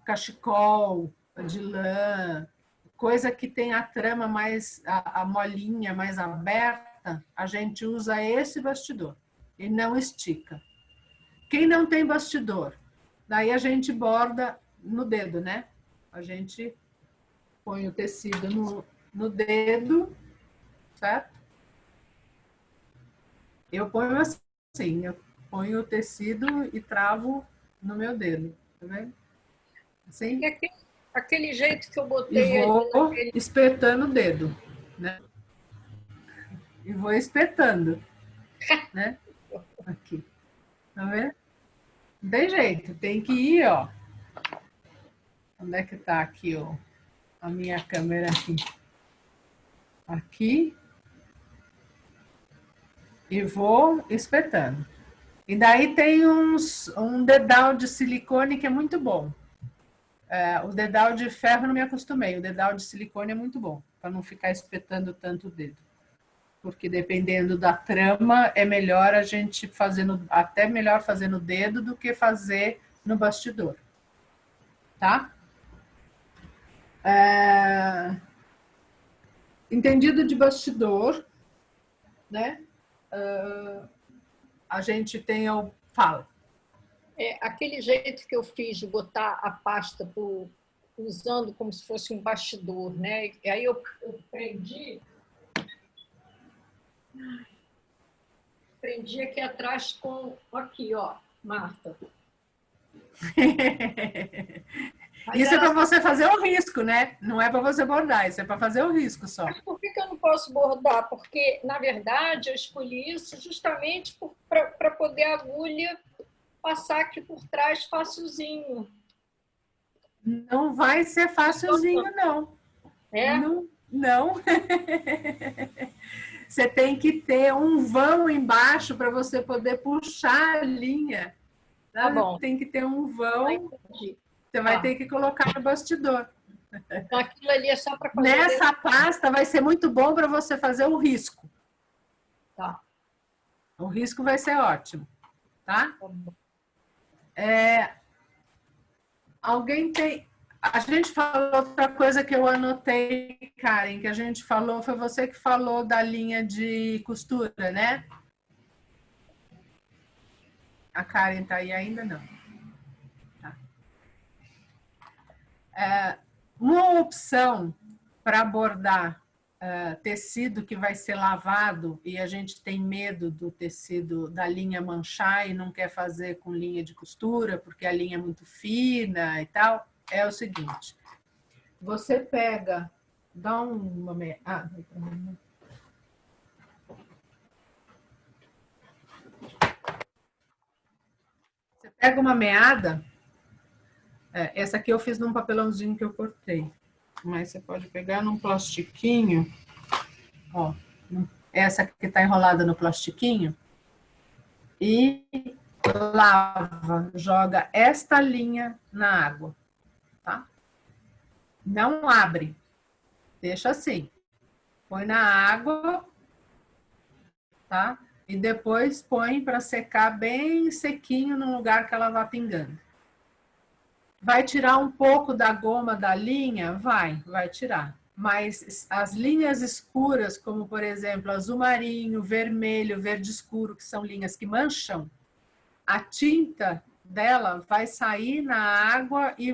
cachecol de lã, coisa que tem a trama mais, a molinha mais aberta, a gente usa esse bastidor e não estica. Quem não tem bastidor, daí a gente borda no dedo, né? A gente põe o tecido no dedo, certo? Eu ponho assim, eu ponho o tecido e travo no meu dedo, tá vendo? Assim. Aquele jeito que eu botei... E vou espetando o dedo, né? E vou espetando, né? Aqui, tá vendo? Não tem jeito, tem que ir, ó. Onde é que tá aqui, ó? A minha câmera aqui. Aqui. E vou espetando. E daí tem um dedal de silicone que é muito bom. O dedal de ferro não me acostumei. O dedal de silicone é muito bom, para não ficar espetando tanto o dedo. Porque dependendo da trama, é melhor a gente até melhor fazer no dedo do que fazer no bastidor. Tá? Entendido de bastidor, né? A gente tem fala. Aquele jeito que eu fiz de botar a pasta usando como se fosse um bastidor, né? E aí eu prendi Prendi aqui atrás com... Aqui, ó, Marta. Isso é para você fazer o risco, né? Não é para você bordar, isso é para fazer o risco só. Mas por que eu não posso bordar? Porque, na verdade, eu escolhi isso justamente para poder a agulha passar aqui por trás facilzinho. Não vai ser facilzinho, não. É? Não. Não. Você tem que ter um vão embaixo para você poder puxar a linha. Tá bom. Tem que ter um vão. Você vai ter que colocar no bastidor. Então, aquilo ali é só para fazer... Nessa pasta vai ser muito bom para você fazer o risco. Tá. O risco vai ser ótimo. Tá? Alguém tem... A gente falou outra coisa que eu anotei, Karen, que a gente falou, foi você que falou da linha de costura, né? A Karen tá aí ainda? Não. Tá. Uma opção para bordar tecido que vai ser lavado e a gente tem medo do tecido, da linha manchar e não quer fazer com linha de costura, porque a linha é muito fina e tal, é o seguinte. Você pega, dá uma... Você pega uma meada, essa aqui eu fiz num papelãozinho que eu cortei, mas você pode pegar num plastiquinho, ó, essa que está enrolada no plastiquinho, e lava, joga esta linha na água, tá? Não abre, deixa assim, põe na água, tá? E depois põe para secar bem sequinho no lugar que ela vá pingando. Vai tirar um pouco da goma da linha? Vai tirar. Mas as linhas escuras, como por exemplo azul marinho, vermelho, verde escuro, que são linhas que mancham, a tinta dela vai sair na água e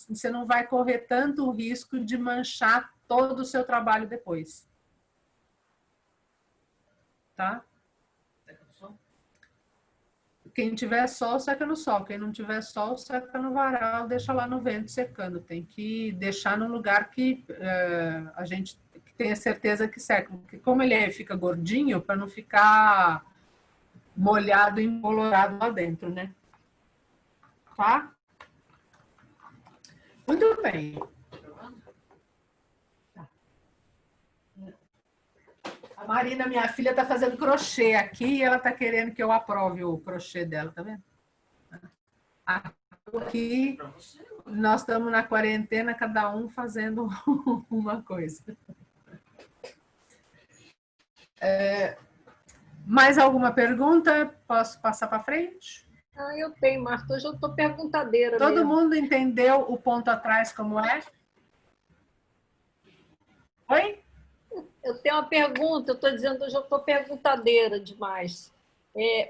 você não vai correr tanto o risco de manchar todo o seu trabalho depois. Tá? Quem tiver sol, seca no sol. Quem não tiver sol, seca no varal, deixa lá no vento secando. Tem que deixar num lugar que a gente tenha certeza que seca. Porque como ele fica gordinho, para não ficar molhado e embolorado lá dentro, né? Tá? Muito bem. A Marina, minha filha, está fazendo crochê aqui e ela está querendo que eu aprove o crochê dela, tá vendo? Aqui, nós estamos na quarentena, cada um fazendo uma coisa. Mais alguma pergunta? Posso passar para frente? Eu tenho, Marta. Hoje eu estou perguntadeira. Todo mundo entendeu o ponto atrás como é? Oi? Eu tenho uma pergunta, eu estou dizendo hoje eu estou perguntadeira demais.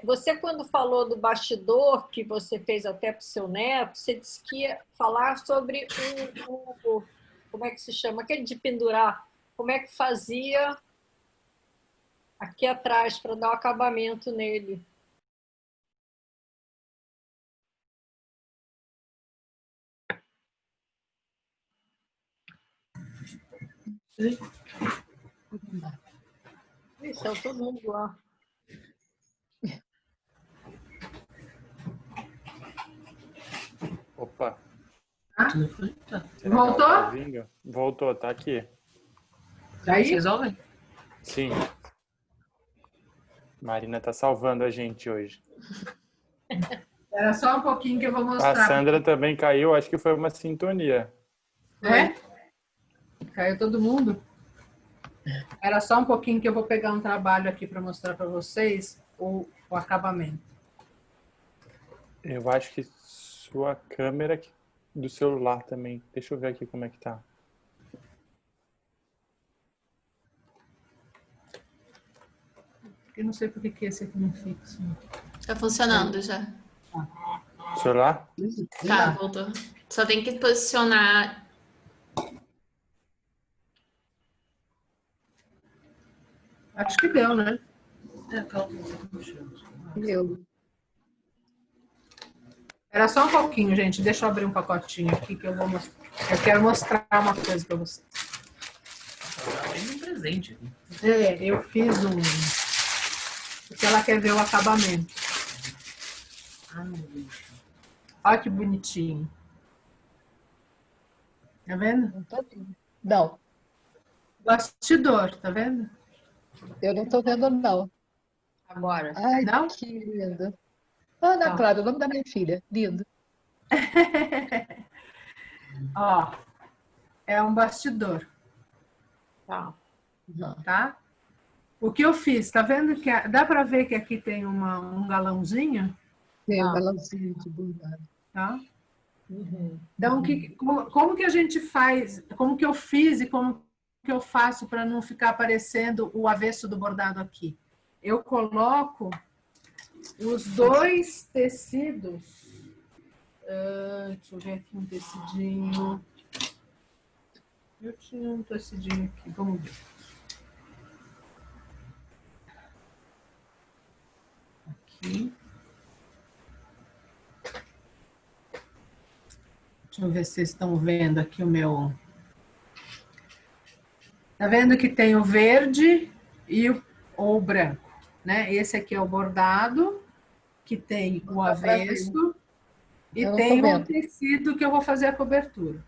Você, quando falou do bastidor, que você fez até para o seu neto, você disse que ia falar sobre como é que se chama? Aquele de pendurar. Como é que fazia aqui atrás para dar o acabamento nele. Isso, é todo mundo lá. Opa. Voltou? Voltou, tá aqui. Aí? Vocês ouvem? Sim. Marina tá salvando a gente hoje. Era só um pouquinho que eu vou mostrar. A Sandra também caiu, acho que foi uma sintonia. É? Caiu todo mundo? Era só um pouquinho que eu vou pegar um trabalho aqui para mostrar para vocês o acabamento. Eu acho que sua câmera do celular também. Deixa eu ver aqui como é que tá. Eu não sei por que esse aqui não fica. Tá funcionando já. Celular? Tá, voltou. Só tem que posicionar. Acho que deu, né? Eu. Era só um pouquinho, gente. Deixa eu abrir um pacotinho aqui que eu vou mostrar. Eu quero mostrar uma coisa para vocês. Tem um presente aqui. Eu fiz um... Porque ela quer ver o acabamento. Olha que bonitinho. Tá vendo? Não tô vendo. Não, Bastidor, tá vendo? eu não estou vendo, não. Agora. Ai, Não? que lindo. Ana Não. Clara, o nome da minha filha. Lindo. Ó, é um bastidor, Tá. tá? O que eu fiz, tá vendo que dá para ver que aqui tem um galãozinho, Tem um galãozinho de bordado. tá? Então, como que a gente faz, como que eu fiz e como que eu faço para não ficar aparecendo o avesso do bordado aqui? Eu coloco os dois tecidos, deixa eu ver aqui um tecidinho. Eu tinha um tecidinho aqui, vamos ver. Aqui. Deixa eu ver se vocês estão vendo aqui o meu... Tá vendo que tem o verde e o branco, né? Esse aqui é o bordado, que tem o avesso e tem o tecido que eu vou fazer a cobertura.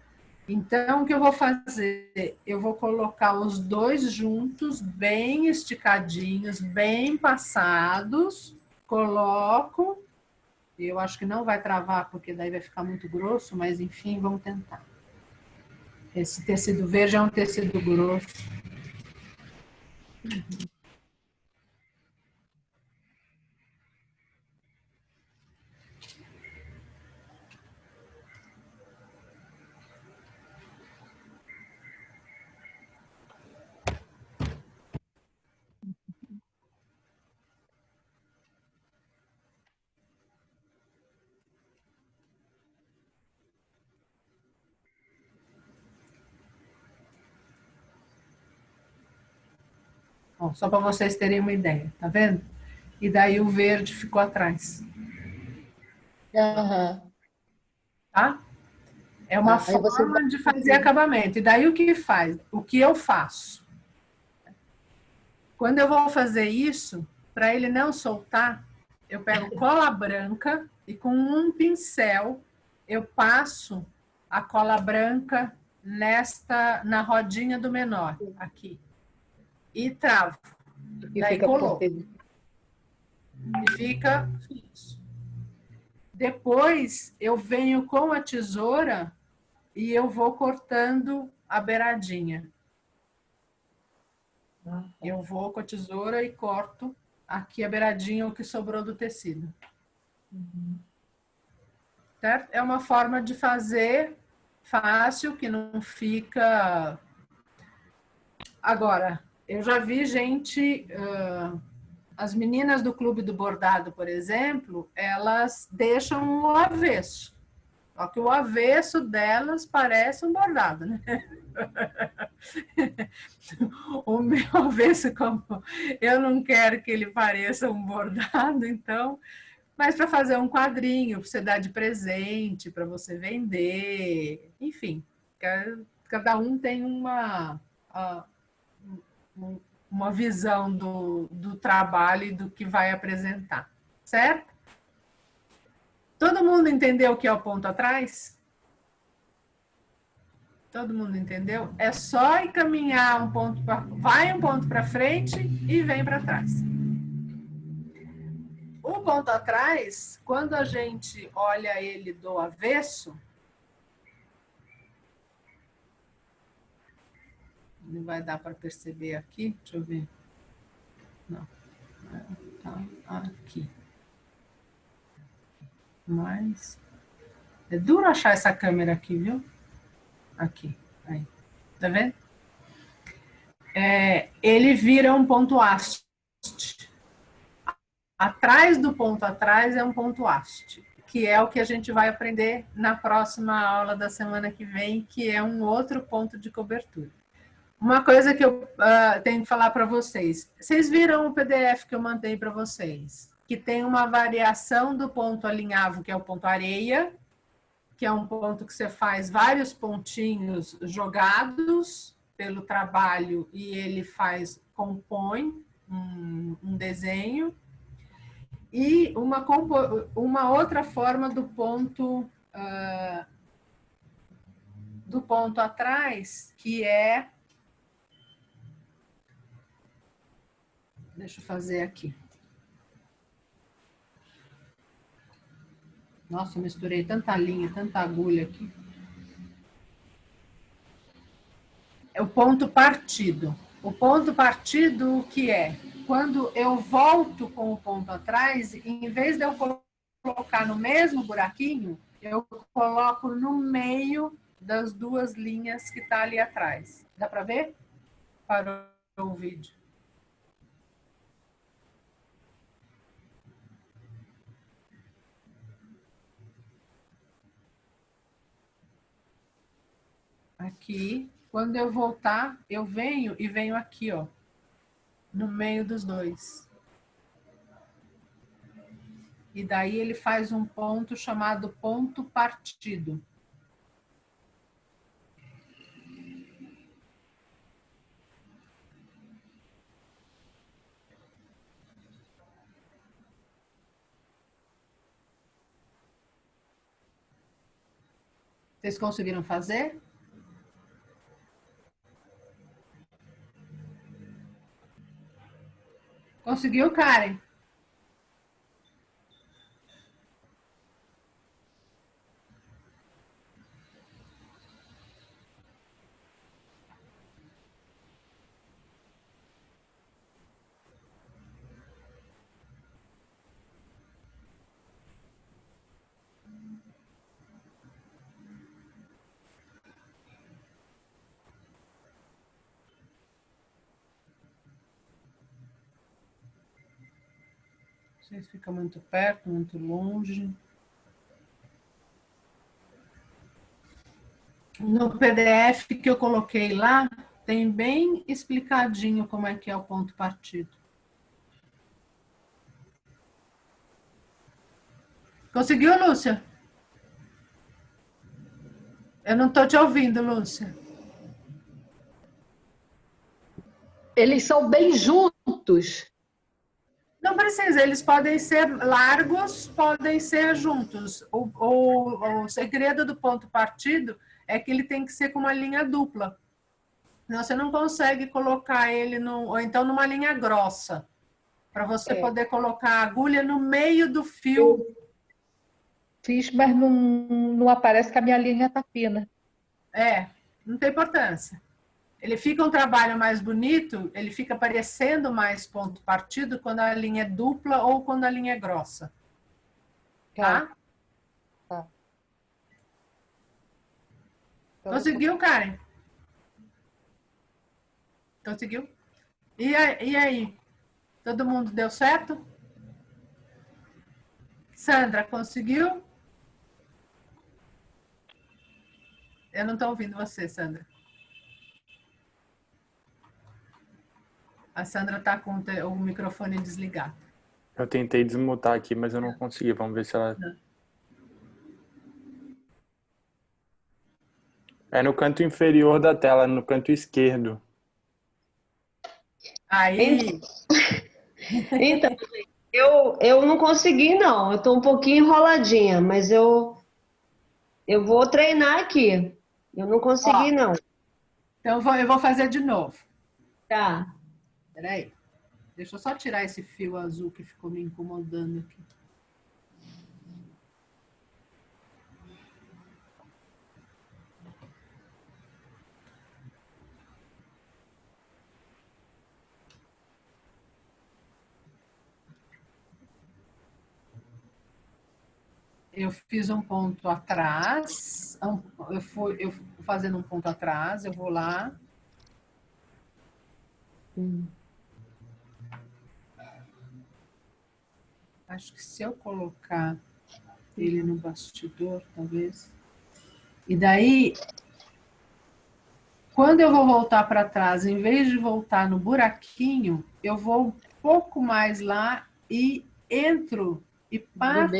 Então, o que eu vou fazer? Eu vou colocar os dois juntos, bem esticadinhos, bem passados. Coloco. Eu acho que não vai travar, porque daí vai ficar muito grosso, mas enfim, vamos tentar. Esse tecido verde é um tecido grosso. Bom, só para vocês terem uma ideia, tá vendo? E daí o verde ficou atrás. Tá? É uma forma de fazer acabamento. E daí o que faz? O que eu faço? Quando eu vou fazer isso, para ele não soltar, eu pego cola branca e com um pincel eu passo a cola branca na rodinha do menor, aqui. E travo. Daí colou. E fica fixo. Depois eu venho com a tesoura e eu vou cortando a beiradinha. Eu vou com a tesoura e corto aqui a beiradinha, o que sobrou do tecido. Certo? É uma forma de fazer fácil, que não fica... Agora, eu já vi gente... as meninas do Clube do Bordado, por exemplo, elas deixam o avesso. Só que o avesso delas parece um bordado, né? O meu avesso, como eu não quero que ele pareça um bordado, então... Mas para fazer um quadrinho, para você dar de presente, para você vender, enfim. Cada um tem uma visão do trabalho e do que vai apresentar, certo? Todo mundo entendeu o que é o ponto atrás? Todo mundo entendeu? É só encaminhar um ponto, vai um ponto para frente e vem para trás. O ponto atrás, quando a gente olha ele do avesso, não vai dar para perceber aqui, deixa eu ver. Não, tá aqui. Mas é duro achar essa câmera aqui, viu? Aqui, aí. Tá vendo? Ele vira um ponto haste. Atrás do ponto atrás é um ponto haste, que é o que a gente vai aprender na próxima aula da semana que vem, que é um outro ponto de cobertura. Uma coisa que eu tenho que falar para vocês. Vocês viram o PDF que eu mandei para vocês? Que tem uma variação do ponto alinhavo, que é o ponto areia, que é um ponto que você faz vários pontinhos jogados pelo trabalho e ele compõe um desenho. E uma outra forma do ponto atrás, que é... Deixa eu fazer aqui. Nossa, eu misturei tanta linha, tanta agulha aqui. É o ponto partido. O ponto partido, o que é? Quando eu volto com o ponto atrás, em vez de eu colocar no mesmo buraquinho, eu coloco no meio das duas linhas que está ali atrás. Dá para ver? Parou o vídeo. Aqui, quando eu voltar, eu venho aqui, ó, no meio dos dois. E daí ele faz um ponto chamado ponto partido. Vocês conseguiram fazer? Conseguiu, Karen? Vocês ficam muito perto, muito longe. No PDF que eu coloquei lá, tem bem explicadinho como é que é o ponto partido. Conseguiu, Lúcia? Eu não estou te ouvindo, Lúcia. Eles são bem juntos. Não precisa, eles podem ser largos, podem ser juntos. O segredo do ponto partido é que ele tem que ser com uma linha dupla. Senão você não consegue colocar ele ou então numa linha grossa, para você poder colocar a agulha no meio do fio. Eu fiz, mas não aparece que a minha linha está fina. Não tem importância. Ele fica um trabalho mais bonito, ele fica parecendo mais ponto partido quando a linha é dupla ou quando a linha é grossa. Tá? Tá. Conseguiu, Karen? Conseguiu? E aí? Todo mundo deu certo? Sandra, conseguiu? Eu não estou ouvindo você, Sandra. A Sandra está com o microfone desligado. Eu tentei desmutar aqui, mas eu não consegui. Vamos ver se ela... É no canto inferior da tela, no canto esquerdo. Aí... Então, eu não consegui, não. Eu estou um pouquinho enroladinha, mas eu vou treinar aqui. Eu não consegui, não. Então, eu vou fazer de novo. Tá. Espera aí. Deixa eu só tirar esse fio azul que ficou me incomodando aqui. Eu fiz um ponto atrás, eu fui fazendo um ponto atrás, eu vou lá. Acho que se eu colocar ele no bastidor, talvez. E daí, Quando eu vou voltar para trás, em vez de voltar no buraquinho, eu vou um pouco mais lá e entro e parto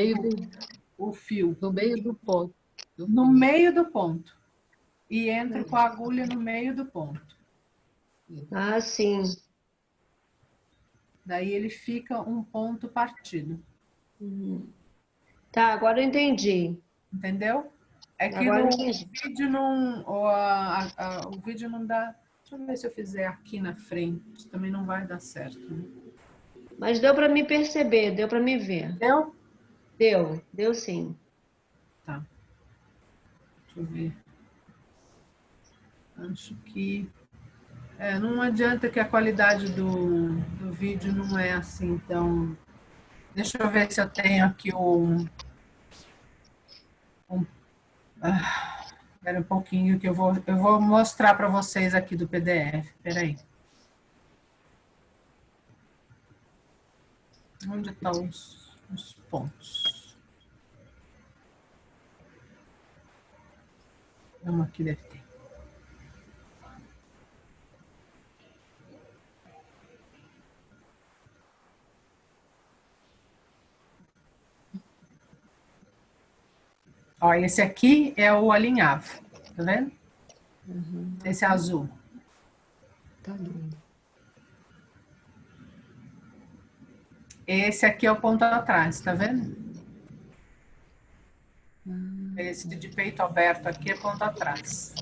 o fio. No meio do ponto. No meio do ponto. E entro com a agulha no meio do ponto. Ah, sim. Daí ele fica um ponto partido. Tá, agora eu entendi. Entendeu? É que Agora eu no entendi. vídeo não. O vídeo não dá. Deixa eu ver se eu fizer aqui na frente. Também não vai dar certo. Né? Mas deu para me perceber, deu para me ver. Deu? Deu sim. Tá. Deixa eu ver. Acho que. Não adianta que a qualidade do vídeo não é assim, então. Deixa eu ver se eu tenho aqui espera um pouquinho que eu vou mostrar para vocês aqui do PDF. Espera aí. Onde estão os pontos? Vamos aqui, deve ter. Ó, esse aqui é o alinhavo, tá vendo? Esse azul. Tá lindo. Esse aqui é o ponto atrás, tá vendo? Esse de peito aberto aqui é ponto atrás.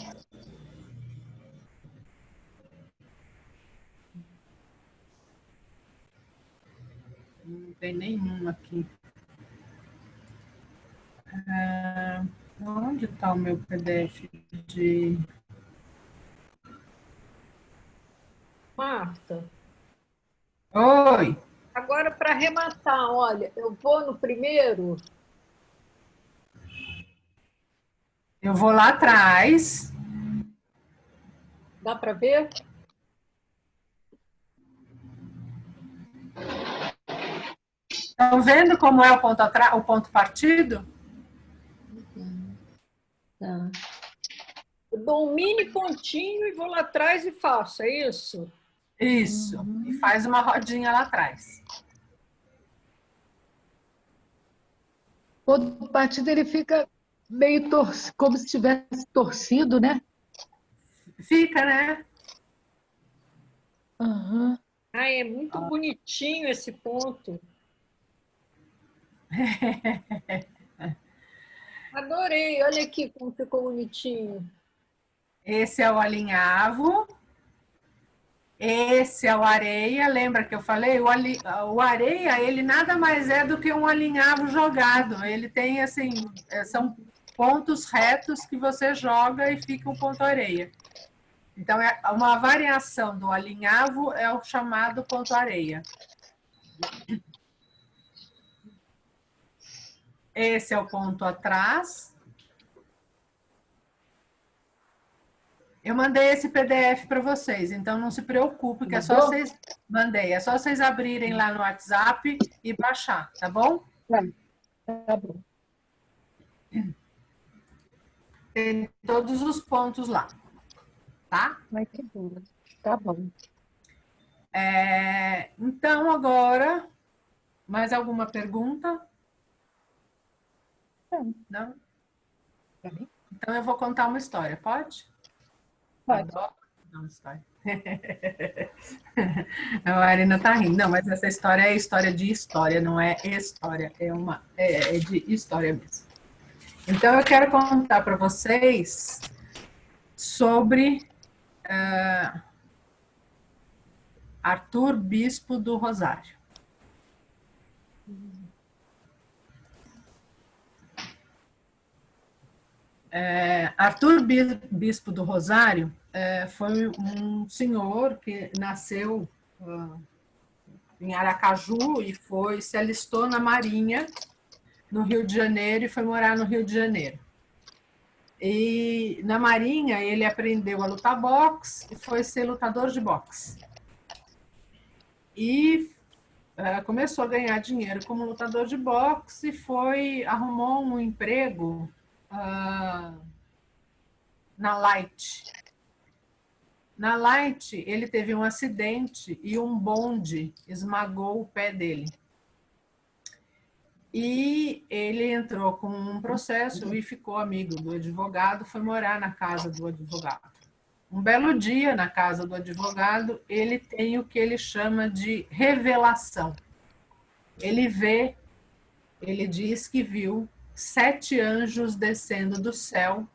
Não tem nenhum aqui. Onde está o meu PDF de... Marta, Oi! agora para arrematar, olha, eu vou no primeiro. Eu vou lá atrás. Dá para ver? Estão vendo como é o ponto atrás, o ponto partido? Tá. Eu dou um mini pontinho e vou lá atrás e faço, é isso? Isso. E faz uma rodinha lá atrás. O partido ele fica meio como se tivesse torcido, né? Fica, né? Uhum. Ai, é muito bonitinho esse ponto. Adorei, olha aqui como ficou bonitinho. Esse é o alinhavo. Esse é o areia. Lembra que eu falei? O areia, ele nada mais é do que um alinhavo jogado. Ele tem, assim, são pontos retos que você joga e fica um ponto areia. Então, é uma variação do alinhavo, é o chamado ponto areia. Esse é o ponto atrás. Eu mandei esse PDF para vocês, então não se preocupe, que é só vocês... Mandei, é só vocês abrirem lá no WhatsApp e baixar, tá bom? Tá bom. Tem todos os pontos lá, tá? Mas que bom. Tá bom. Então, agora, mais alguma pergunta? Não? Então, eu vou contar uma história, pode? Pode. Adoro uma história. A Marina tá rindo. Não, mas essa história é história de história, não é história, é de história mesmo. Então, eu quero contar para vocês sobre Arthur Bispo do Rosário. Arthur Bispo do Rosário foi um senhor que nasceu em Aracaju e se alistou na Marinha, no Rio de Janeiro, e foi morar no Rio de Janeiro. E na Marinha ele aprendeu a lutar boxe e foi ser lutador de boxe. E começou a ganhar dinheiro como lutador de boxe e arrumou um emprego na Light. Na Light, ele teve um acidente e um bonde esmagou o pé dele. E ele entrou com um processo e ficou amigo do advogado, foi morar na casa do advogado. Um belo dia, na casa do advogado, ele tem o que ele chama de revelação. Ele diz que viu 7 anjos descendo do céu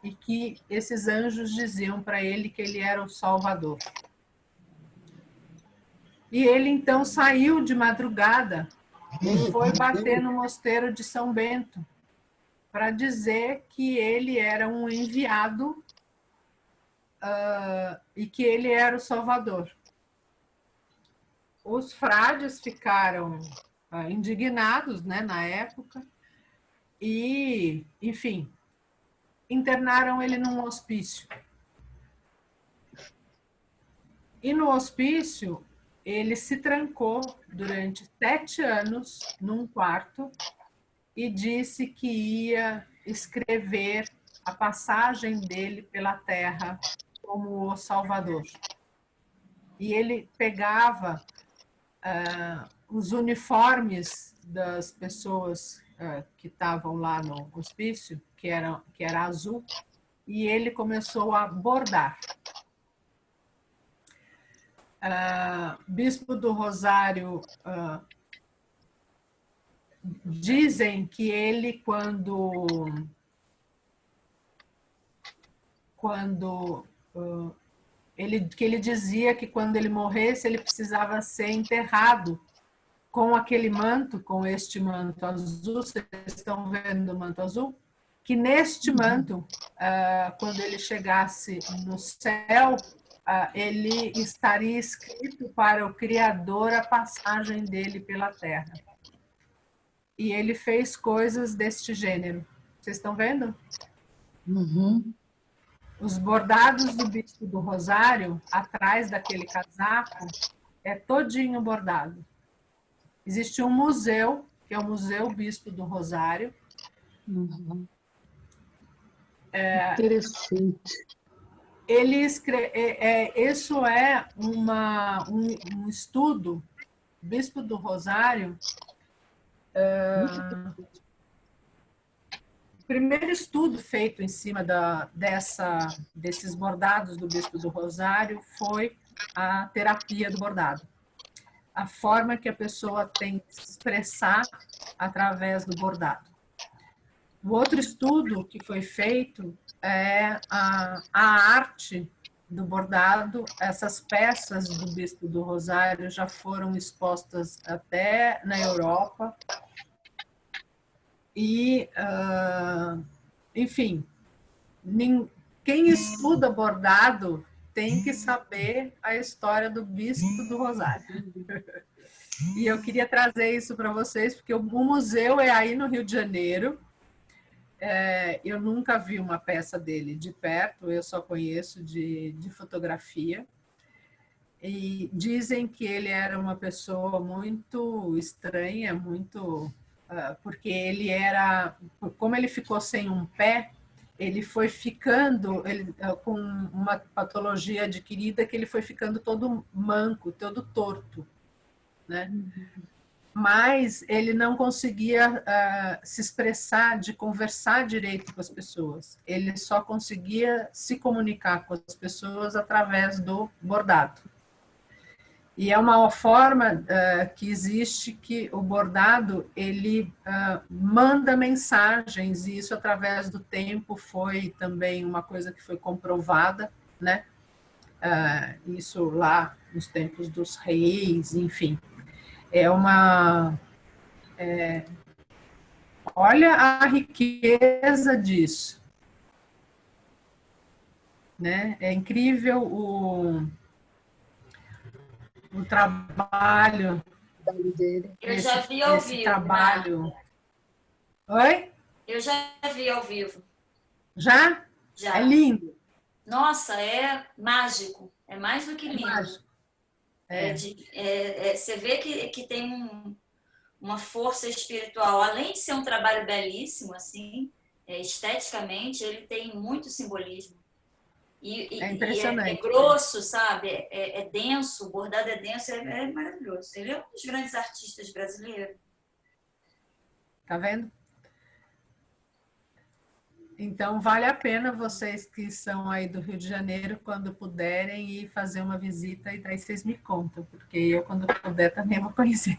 e que esses anjos diziam para ele que ele era o Salvador. E ele então saiu de madrugada e foi bater no mosteiro de São Bento para dizer que ele era um enviado e que ele era o Salvador. Os frades ficaram indignados, né, na época e, enfim, internaram ele num hospício. E no hospício, ele se trancou durante 7 anos num quarto e disse que ia escrever a passagem dele pela terra como o Salvador. E ele pegava os uniformes das pessoas que estavam lá no hospício, que era azul, e ele começou a bordar. Bispo do Rosário, dizem que ele, que ele dizia que quando ele morresse, ele precisava ser enterrado com aquele manto, com este manto azul. Vocês estão vendo o manto azul? Que neste manto, quando ele chegasse no céu, ele estaria escrito para o Criador a passagem dele pela terra. E ele fez coisas deste gênero. Vocês estão vendo? Uhum. Os bordados do Bispo do Rosário, atrás daquele casaco, é todinho bordado. Existe um museu, que é o Museu Bispo do Rosário. Uhum. Interessante. Isso é um estudo, Bispo do Rosário. O primeiro estudo feito em cima desses bordados do Bispo do Rosário foi a terapia do bordado. A forma que a pessoa tem de se expressar através do bordado. O outro estudo que foi feito é a arte do bordado. Essas peças do Bispo do Rosário já foram expostas até na Europa. E, enfim, quem estuda bordado tem que saber a história do Bispo do Rosário. E eu queria trazer isso para vocês, porque o museu é aí no Rio de Janeiro. Eu nunca vi uma peça dele de perto, eu só conheço de fotografia. E dizem que ele era uma pessoa muito estranha, porque ele como ele ficou sem um pé, ele foi ficando com uma patologia adquirida, que ele foi ficando todo manco, todo torto, né? Mas ele não conseguia se expressar, de conversar direito com as pessoas. Ele só conseguia se comunicar com as pessoas através do bordado. E é uma forma que existe, que o bordado ele manda mensagens, e isso através do tempo foi também uma coisa que foi comprovada, né? Isso lá nos tempos dos reis, enfim. Olha a riqueza disso, né? É incrível o trabalho dele. Eu já vi ao esse vivo. Trabalho. Oi? Eu já vi ao vivo. Já? Já. É lindo. Nossa, é mágico. É mais do que lindo. Mágico. Você vê que tem uma força espiritual. Além de ser um trabalho belíssimo, assim, esteticamente, ele tem muito simbolismo. É impressionante. É grosso, sabe? É denso, o bordado é denso, é maravilhoso. Ele é um dos grandes artistas brasileiros. Tá vendo? Então, vale a pena vocês que são aí do Rio de Janeiro, quando puderem, ir fazer uma visita e daí vocês me contam, porque eu, quando puder, também vou conhecer.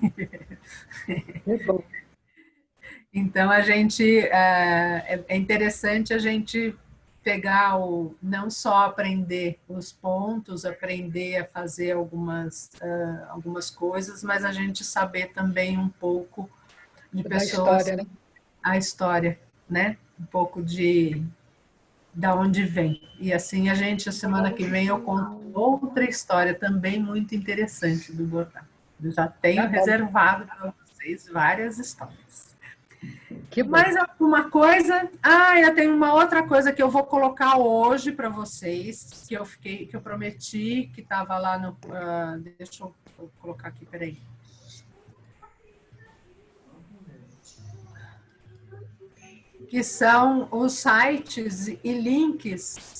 Então, a gente, é interessante a gente pegar não só aprender os pontos, aprender a fazer algumas coisas, mas a gente saber também um pouco de pessoas, história, né? a história, né? Um pouco da onde vem. E assim, a semana que vem, eu conto outra história também muito interessante do bordado. Eu já tenho reservado para vocês várias histórias. Mais alguma coisa? Eu tenho uma outra coisa que eu vou colocar hoje para vocês, que eu prometi, que estava lá no... deixa eu colocar aqui, peraí. Que são os sites e links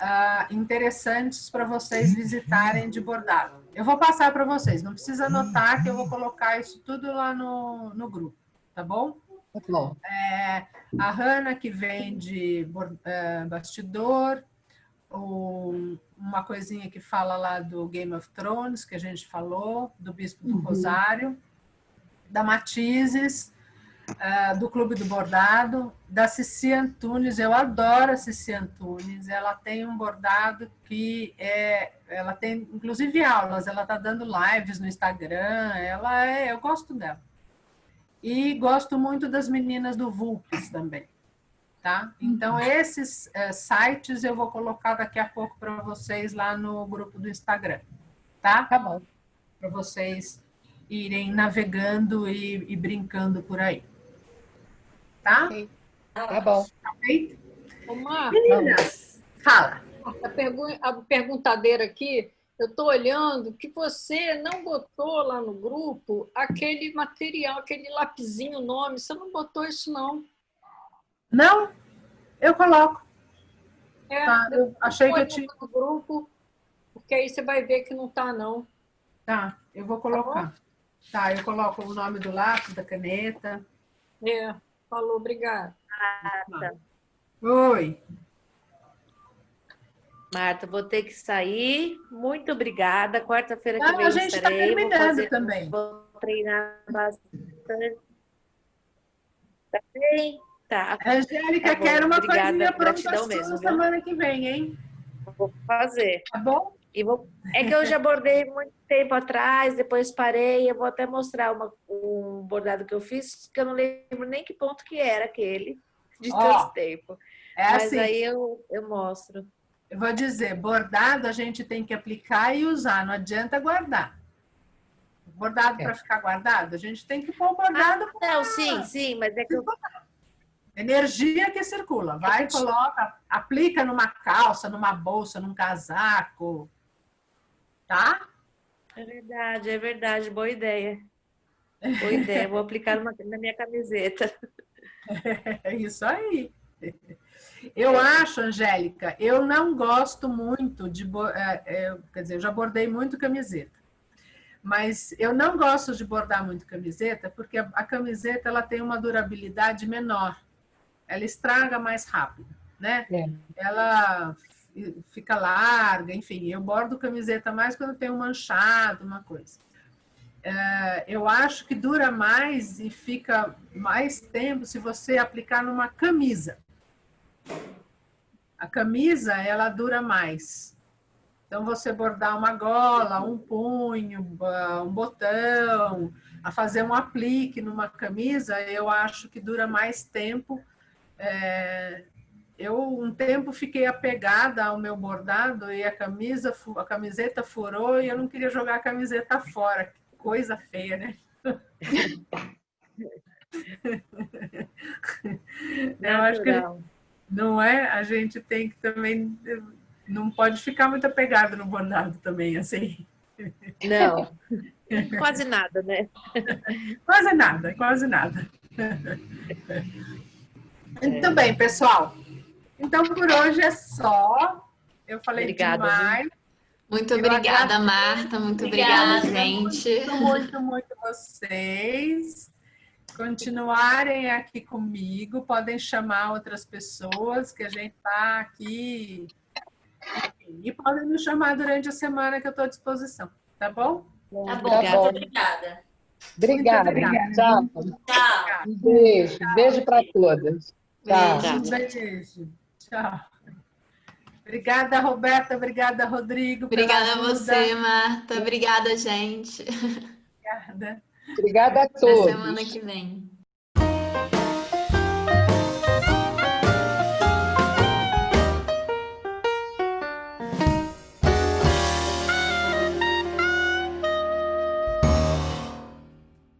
interessantes para vocês visitarem de bordado. Eu vou passar para vocês, não precisa anotar que eu vou colocar isso tudo lá no grupo, tá bom? Bom. A Hanna, que vende bastidor, uma coisinha que fala lá do Game of Thrones, que a gente falou, do Bispo do Rosário, da Matizes, do Clube do Bordado, da Cici Antunes. Eu adoro a Cici Antunes. Ela tem um bordado que ela tem inclusive aulas, ela está dando lives no Instagram, eu gosto dela. E gosto muito das meninas do Vulpes também, tá? Então, esses sites eu vou colocar daqui a pouco para vocês lá no grupo do Instagram, tá? Tá bom. Para vocês irem navegando e brincando por aí. Tá? Okay. Tá bom. Tá feito? Ô, Marta, meninas, fala. A perguntadeira aqui, eu estou olhando que você não botou lá no grupo aquele material, aquele lapisinho, nome. Você não botou isso, não. Não? Eu coloco. Tá, eu achei que eu tinha... no grupo, porque aí você vai ver que não está, não. Tá, eu vou colocar. Tá, eu coloco o nome do lápis, da caneta. Falou, obrigada. Marta. Oi. Marta, vou ter que sair. Muito obrigada. Quarta-feira que vem a gente está terminando também. Vou treinar bastante. Tá bem? Tá. Angélica, Tá quero uma obrigada, coisinha pronta gratidão mesmo, na viu? semana que vem, hein? Vou fazer. Tá bom? É que eu já bordei muito tempo atrás, depois parei. Eu vou até mostrar um bordado que eu fiz, que eu não lembro nem que ponto que era aquele, de tanto tempo. Mas assim, aí eu mostro. Eu vou dizer, bordado a gente tem que aplicar e usar, não adianta guardar. Bordado para ficar guardado, a gente tem que pôr o bordado. Não, sim, mas é que eu... Energia que circula, vai, coloca, aplica numa calça, numa bolsa, num casaco, tá? É verdade, boa ideia. Boa ideia, vou aplicar na minha camiseta. É isso aí. Eu acho, Angélica, eu não gosto muito de... quer dizer, eu já bordei muito camiseta. Mas eu não gosto de bordar muito camiseta porque a camiseta ela tem uma durabilidade menor. Ela estraga mais rápido, né? Ela fica larga, enfim. Eu bordo camiseta mais quando tem um manchado, uma coisa. Eu acho que dura mais e fica mais tempo se você aplicar numa camisa. A camisa, ela dura mais. Então, você bordar uma gola, um punho, um botão, a fazer um aplique numa camisa, eu acho que dura mais tempo. Eu, um tempo, fiquei apegada ao meu bordado e a camiseta furou e eu não queria jogar a camiseta fora. Que coisa feia, né? Eu acho que não é? A gente tem que também... Não pode ficar muito apegado no bordado também, assim. Não, quase nada, né? Quase nada, quase nada. Muito bem, pessoal. Então, por hoje é só. Eu falei Obrigada, demais. Muito Eu obrigada, agradeço. Marta. Muito obrigada, Obrigada. gente. Muito vocês continuarem aqui comigo. Podem chamar outras pessoas que a gente está aqui. E podem me chamar durante a semana que eu estou à disposição. Tá bom? Tá bom, muito obrigada. Obrigada. Muito obrigada. Tchau. Tchau. Um beijo. Beijo para todas. Tchau. Um beijo. Tchau. Obrigada, Roberta. Obrigada, Rodrigo. Obrigada a pela ajuda. você, Marta. Obrigada, gente. Obrigada. Obrigada a Até todos. semana que vem.